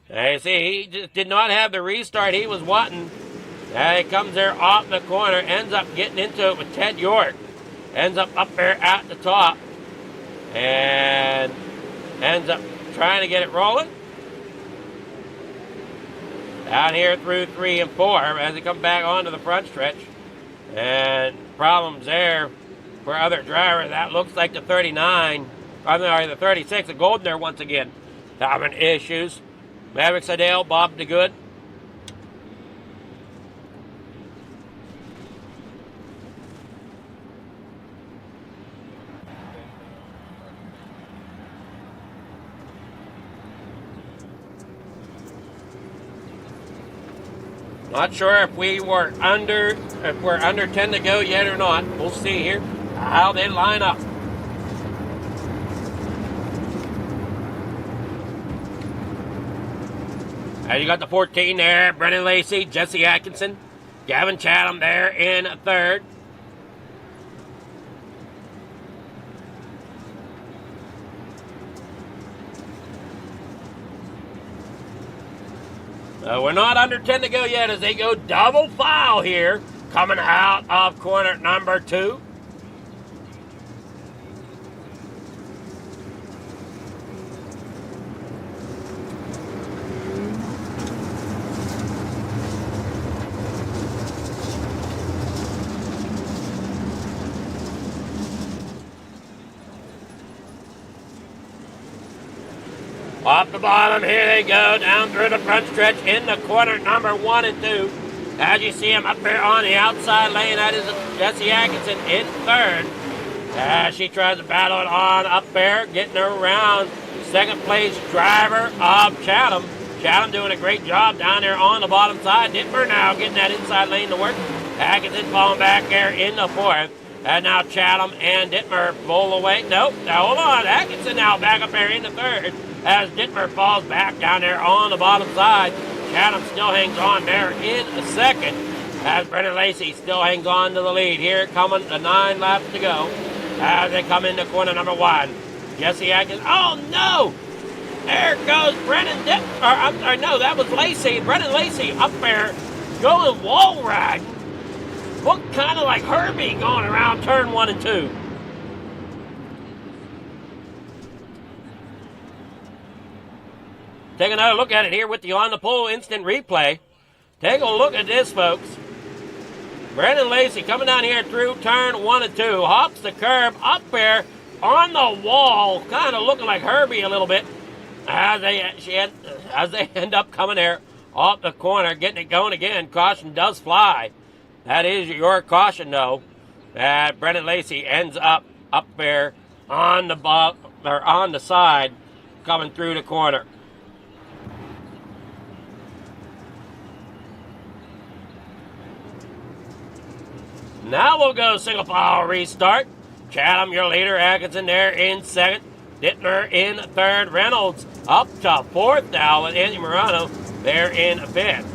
You see, he just did not have the restart he was wanting. He comes there off the corner, ends up getting into it with Ted York. Ends up there at the top and ends up trying to get it rolling. Down here through 3 and 4 as they come back onto the front stretch. And problems there for other drivers. That looks like the 39, the 36, the Goldner once again having issues. Maverick Seidel, Bob DeGood. Not sure if we're under 10 to go yet or not. We'll see here how they line up. And you got the 14 there, Brennan Lacey, Jesse Atkinson, Gavin Chatham there in 3rd. We're not under 10 to go yet as they go double file here, coming out of corner number 2. Off the bottom, here they go, down through the front stretch in the corner number 1 and 2. As you see him up there on the outside lane, that is Jesse Atkinson in 3rd. She tries to battle it on up there, getting her around. Second place driver of Chatham. Chatham doing a great job down there on the bottom side. Dittmer now getting that inside lane to work. Atkinson falling back there in the fourth. And now Chatham and Dittmer pull away. Nope, now hold on. Atkinson now back up there in the third as Dittmer falls back down there on the bottom side. Chatham still hangs on there in the second as Brennan Lacey still hangs on to the lead. Here coming the 9 laps to go as they come into corner number 1. Jesse Atkinson. Oh, no! There goes Brennan I'm sorry, no, that was Lacey. Brennan Lacey up there going wall riding. Looked kind of like Herbie going around turn 1 and 2. Take another look at it here with the on the pole instant replay. Take a look at this, folks. Brennan Lacey coming down here through turn 1 and 2. Hops the curb up there on the wall, kind of looking like Herbie a little bit. As they end up coming there off the corner, getting it going again. Caution does fly. That is your caution, though. Brennan Lacey ends up there on the side, coming through the corner. Now we'll go single file restart. Chatham, your leader. Atkinson there in second. Dittmer in third. Reynolds up to fourth now with Andy Morano there in fifth.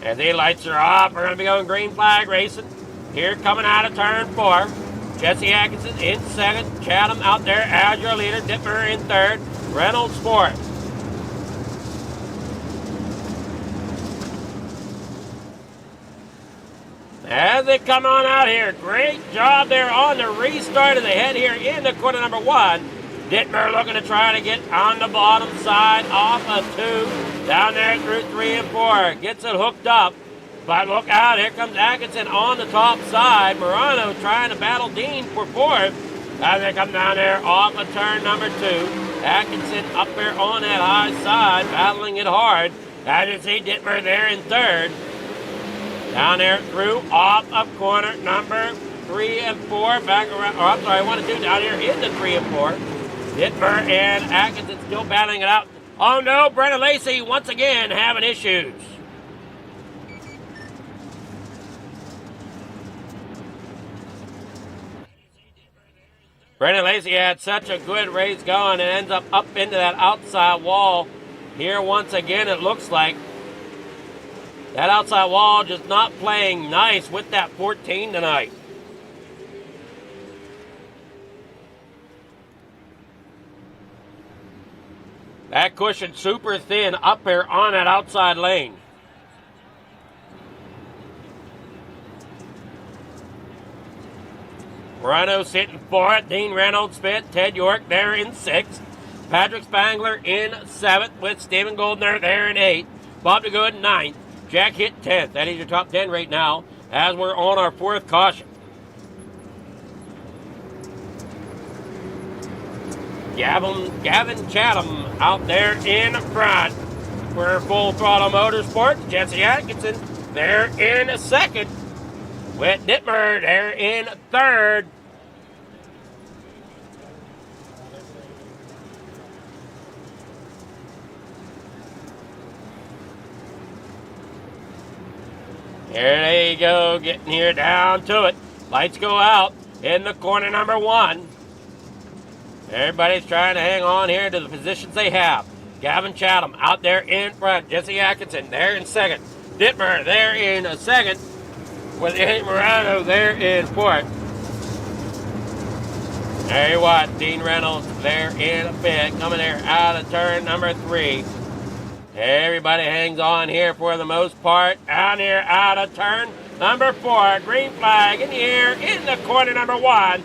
As the lights are off, we're going to be going green flag racing. Here coming out of turn 4. Jesse Atkinson in second. Chatham out there as your leader. Dittmer in third. Reynolds fourth. As they come on out here, great job there on the restart as they head here into corner number 1. Dittmer looking to try to get on the bottom side off of 2. Down there through 3 and 4. Gets it hooked up. But look out, here comes Atkinson on the top side. Morano trying to battle Dean for fourth. As they come down there off of turn number 2. Atkinson up there on that high side, battling it hard. As you see Dittmer there in third. Down there through off of corner number 3 and 4. Back around, I'm sorry, 1 and 2 down here into 3 and 4. Dittmer and Atkinson still battling it out. Oh no, Brennan Lacey once again having issues. Brennan Lacey had such a good race going and ends up into that outside wall. Here once again it looks like. That outside wall just not playing nice with that 14 tonight. That cushion super thin up there on that outside lane. Morano sitting fourth. Dean Reynolds fifth. Ted York there in sixth. Patrick Spangler in seventh with Stephen Goldner there in eighth. Bob DeGood in ninth. Jack Hitt 10th. That is your top 10 right now as we're on our fourth caution. Gavin Chatham out there in front. We're Full Throttle Motorsports. Jesse Atkinson there in second. With Dittmer there in third. Here they go, getting here down to it. Lights go out in the corner number 1. Everybody's trying to hang on here to the positions they have. Gavin Chatham out there in front. Jesse Atkinson there in second. Dittmer there in second. With Eddie Morano there in fourth. There you what, Dean Reynolds there in fifth. Coming there out of turn number 3. Everybody hangs on here for the most part. Out here out of turn number 4. Green flag in the air in the corner, number 1.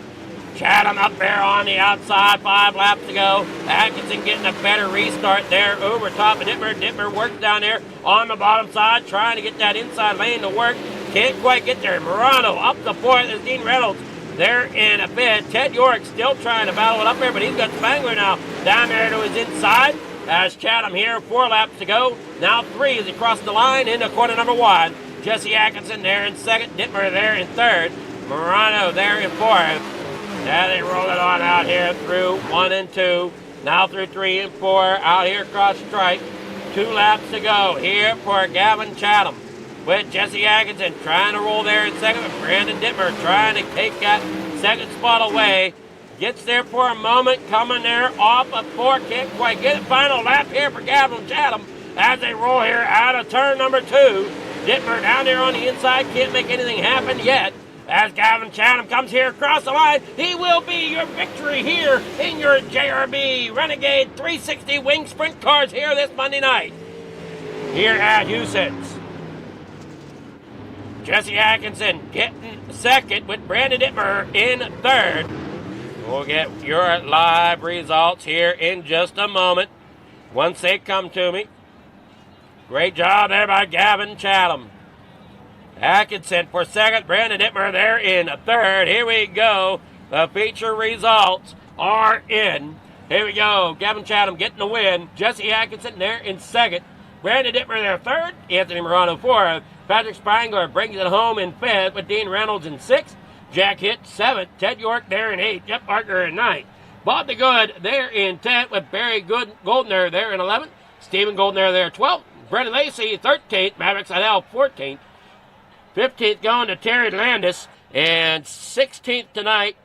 Chatham up there on the outside, 5 laps to go. Atkinson getting a better restart there over top of Dittmer. Dittmer works down there on the bottom side, trying to get that inside lane to work. Can't quite get there. Morano up the 4th. There's Dean Reynolds there in a 5th. Ted York still trying to battle it up there, but he's got Spangler now down there to his inside. As Chatham here, 4 laps to go. Now 3 as he crossed the line into corner number 1. Jesse Atkinson there in 2nd. Dittmer there in 3rd. Morano there in 4th. Now they roll it on out here through 1 and 2. Now through 3 and 4. Out here across the stripe. 2 laps to go here for Gavin Chatham. With Jesse Atkinson trying to roll there in 2nd. With Brandon Dittmer trying to take that 2nd spot away. Gets there for a moment. Coming there off of 4. Can't quite get it. Final lap here for Gavin Chatham as they roll here out of turn number 2. Dittmer down there on the inside. Can't make anything happen yet. As Gavin Chatham comes here across the line, he will be your victory here in your JRB Renegade 360 Wing Sprint Cars here this Monday night. Here at Houston's. Jesse Atkinson getting 2nd with Brandon Dittmer in 3rd. We'll get your live results here in just a moment once they come to me. Great job there by Gavin Chatham. Atkinson for 2nd, Brandon Dittmer there in 3rd. Here we go. The feature results are in. Here we go. Gavin Chatham getting the win. Jesse Atkinson there in 2nd. Brandon Dittmer there 3rd. Anthony Morano 4th. Patrick Spangler brings it home in 5th with Dean Reynolds in 6th. Jack Hitt 7th. Ted York there in 8th. Jeff Parker in 9th. Bob the Good there in 10th with Barry Goldner there in 11th. Stephen Goldner there 12th. Brendan Lacey 13th. Maverick Seidel 14th. 15th going to Terry Landis, and 16th tonight.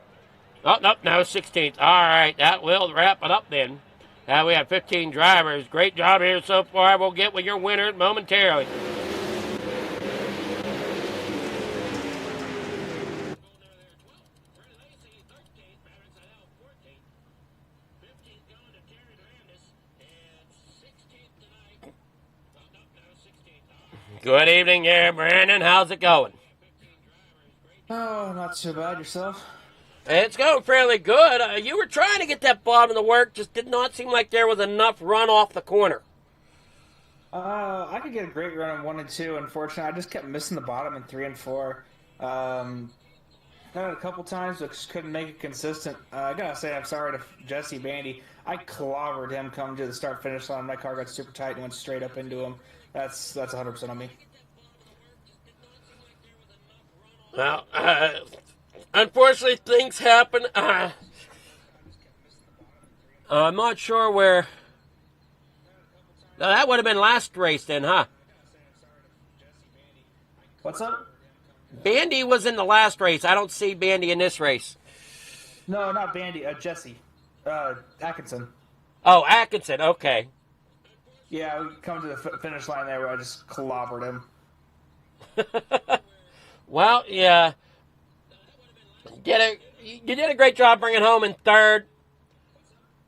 Oh, no, 16th. All right, that will wrap it up then. We have 15 drivers. Great job here so far. We'll get with your winners momentarily. Good evening there, Brandon. How's it going? Oh, not too bad. Yourself? It's going fairly good. You were trying to get that bottom to work. Just did not seem like there was enough run off the corner. I could get a great run on 1 and 2. Unfortunately, I just kept missing the bottom in 3 and 4. Done it a couple times, but just couldn't make it consistent. I gotta say, I'm sorry to Jesse Bandy. I clobbered him coming to the start-finish line. My car got super tight and went straight up into him. That's 100% on me. Well, unfortunately, things happen. I'm not sure where. That would have been last race then, huh? What's up? Bandy was in the last race. I don't see Bandy in this race. No, not Bandy. Jesse. Atkinson. Oh, Atkinson. Okay. Yeah, we come to the finish line there where I just clobbered him. Well, yeah. You did a great job bringing home in 3rd.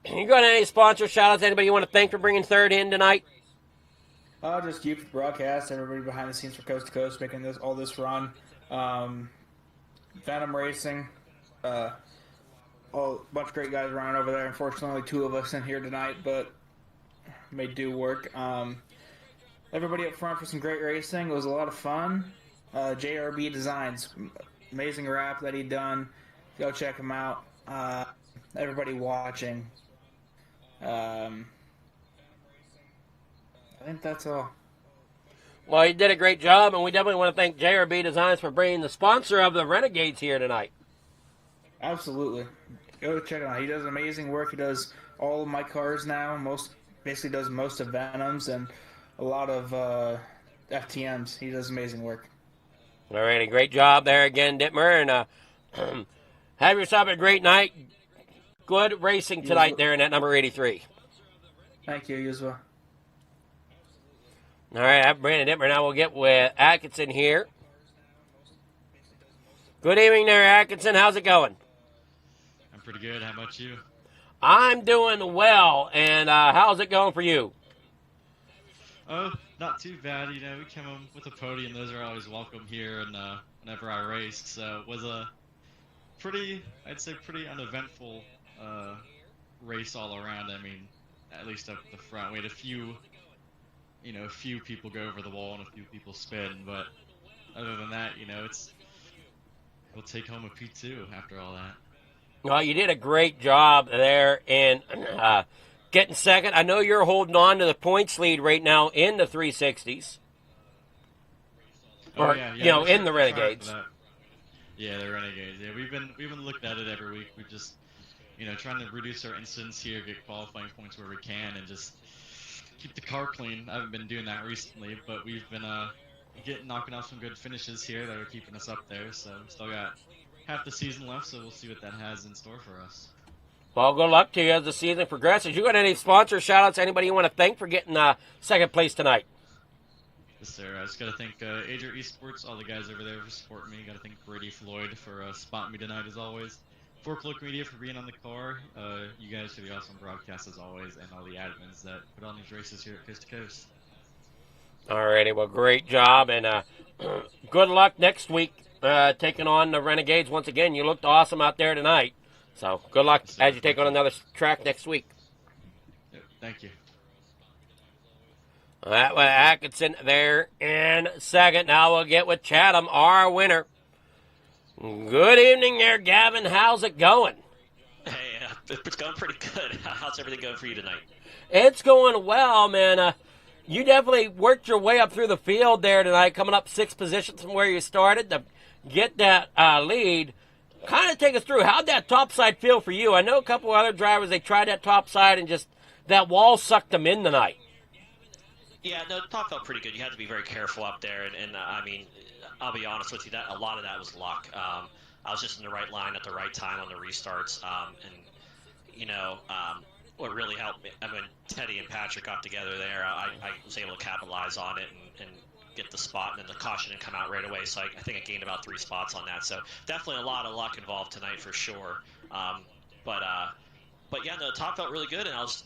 You got any sponsor shout-outs? Anybody you want to thank for bringing 3rd in tonight? Just you for the broadcast, everybody behind the scenes for Coast to Coast making all this run. Venom Racing, a bunch of great guys around over there. Unfortunately, only 2 of us in here tonight, but made do work. Everybody up front for some great racing. It was a lot of fun. JRB Designs, amazing wrap that he done. Go check him out. Everybody watching. I think that's all. Well, you did a great job, and we definitely want to thank JRB Designs for bringing the sponsor of the Renegades here tonight. Absolutely. Go check it out. He does amazing work. He does all of my cars now. Basically does most of Venom's and a lot of FTM's. He does amazing work. All right, a great job there again, Dittmer, and have yourself a great night. Good racing tonight there in that number 83. Thank you, you as well. All right, I'm Brandon Dittmer. Now we'll get with Atkinson here. Good evening there, Atkinson. How's it going? I'm pretty good. How about you? I'm doing well, and how's it going for you? not too bad. You know, we came home with a podium. Those are always welcome here, and whenever I raced, so it was a I'd say pretty uneventful race all around. I mean, at least up the front, we had a few people go over the wall and a few people spin, but other than that, we'll take home a P2 after all that. Well, you did a great job there in getting second. I know you're holding on to the points lead right now in the 360s. Oh, or, yeah, in the Renegades. Yeah, the Renegades. Yeah, we've been looking at it every week. We're just, trying to reduce our incidents here, get qualifying points where we can, and just keep the car clean. I haven't been doing that recently, but we've been knocking off some good finishes here that are keeping us up there. So we still got half the season left, so we'll see what that has in store for us. Well, good luck to you as the season progresses. You got any sponsor shout-outs, anybody you want to thank for getting second place tonight? Yes, sir. I just got to thank Adria Esports, all the guys over there for supporting me. Got to thank Brady Floyd for spotting me tonight, as always. Forklift Media for being on the car. You guys for the awesome broadcast, as always, and all the admins that put on these races here at Coast to Coast. Alrighty, well, great job, and good luck next week taking on the Renegades. Once again, you looked awesome out there tonight. So good luck as you take on another track next week. Yep, thank you. That was Atkinson there in second. Now we'll get with Chatham, our winner. Good evening there, Gavin. How's it going? Hey, it's going pretty good. How's everything going for you tonight? It's going well, man. You definitely worked your way up through the field there tonight, coming up 6 positions from where you started to get that lead. Kind of take us through. How'd that topside feel for you? I know a couple other drivers, they tried that topside and just that wall sucked them in tonight. Yeah, no, the top felt pretty good. You had to be very careful up there, and I mean, I'll be honest with you, that a lot of that was luck. I was just in the right line at the right time on the restarts, what really helped me, I mean, Teddy and Patrick got together there. I was able to capitalize on it and get the spot, and then the caution didn't come out right away, so I think I gained about 3 spots on that. So definitely a lot of luck involved tonight for sure. But yeah, no, the top felt really good, and I was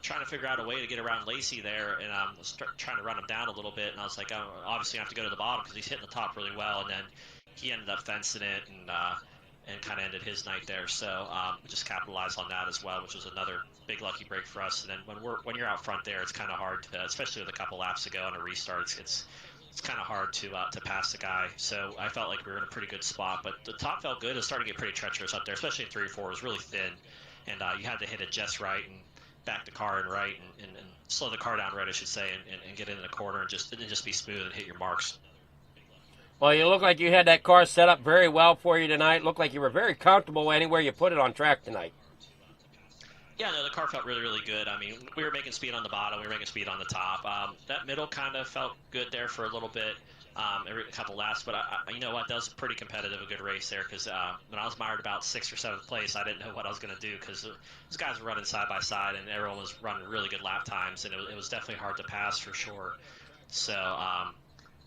trying to figure out a way to get around Lacey there, and I was trying to run him down a little bit, and I was like, oh, obviously I have to go to the bottom because he's hitting the top really well, and then he ended up fencing it and kind of ended his night there. So just capitalized on that as well, which was another big lucky break for us. And then when you're out front there, it's kind of hard to, especially with a couple laps to go on a restart, it's kind of hard to pass the guy. So I felt like we were in a pretty good spot, but the top felt good. It started to get pretty treacherous up there, especially in 3 or 4. It was really thin, and you had to hit it just right and back the car in right and slow the car down right, I should say, and get into the corner and just be smooth and hit your marks. Well, you look like you had that car set up very well for you tonight. Looked like you were very comfortable anywhere you put it on track tonight. Yeah, no, the car felt really, really good. I mean, we were making speed on the bottom. We were making speed on the top. That middle kind of felt good there for a little bit, every couple laps. But you know what? That was a pretty competitive, a good race there. Because when I was mired about 6th or 7th place, I didn't know what I was going to do because those guys were running side by side, and everyone was running really good lap times, and it was definitely hard to pass for sure. So,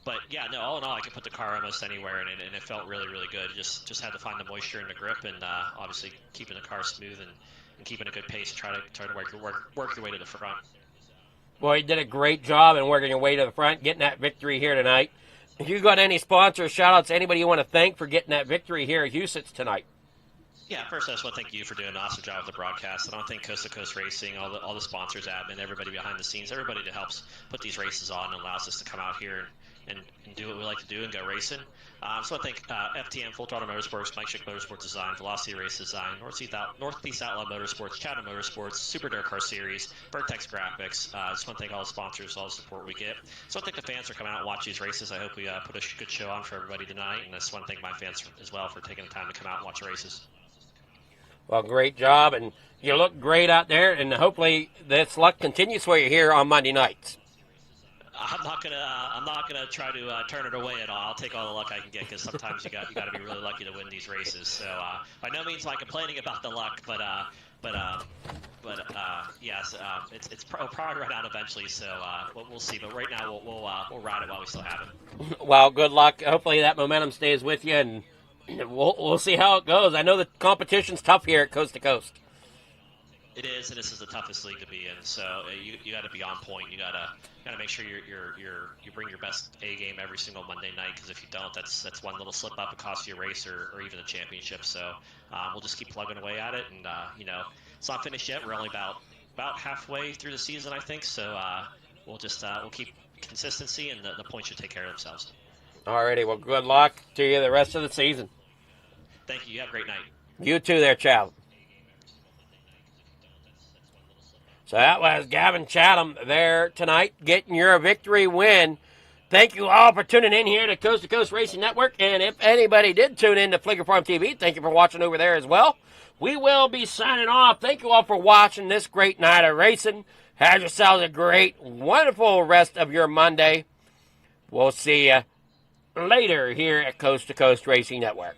but yeah, no, all in all, I could put the car almost anywhere, and it felt really, really good. Just had to find the moisture in the grip, and obviously keeping the car smooth and keeping a good pace, try to work your way to the front. Well, you did a great job in working your way to the front, getting that victory here tonight. If you got any sponsors, shout-outs, anybody you want to thank for getting that victory here at Huset's tonight? Yeah, first I just want to thank you for doing an awesome job with the broadcast. And I want to thank Coast to Coast Racing, all the sponsors, admin, everybody behind the scenes, everybody that helps put these races on and allows us to come out here and do what we like to do and go racing. So I want to thank FTM, Full Throttle Motorsports, Mike Schick Motorsports Design, Velocity Race Design, Northeast Outlaw Motorsports, Chatham Motorsports, Super Dirt Car Series, Vertex Graphics. I just want to thank all the sponsors, all the support we get. So I want to thank the fans for coming out and watch these races. I hope we put a good show on for everybody tonight. And I just want to thank my fans as well for taking the time to come out and watch the races. Well, great job, and you look great out there, and hopefully this luck continues for you here on Monday nights. I'm not gonna try to turn it away at all. I'll take all the luck I can get because sometimes you got to be really lucky to win these races. So by no means am I complaining about the luck, but yes, it's probably run out eventually. So we'll see. But right now we'll ride it while we still have it. Well, good luck. Hopefully that momentum stays with you, and we'll see how it goes. I know the competition's tough here at Coast to Coast. It is, and this is the toughest league to be in. So you got to be on point. You got to make sure you bring your best A game every single Monday night. Because if you don't, that's one little slip up, it costs you a race or even a championship. So we'll just keep plugging away at it, and it's not finished yet. We're only about halfway through the season, I think. So we'll keep consistency, and the points should take care of themselves. Alrighty, well, good luck to you the rest of the season. Thank you. You have a great night. You too there, Chatham. So that was Gavin Chatham there tonight, getting your victory win. Thank you all for tuning in here to Coast Racing Network. And if anybody did tune in to Flicker Farm TV, thank you for watching over there as well. We will be signing off. Thank you all for watching this great night of racing. Have yourselves a great, wonderful rest of your Monday. We'll see you later here at Coast to Coast Racing Network.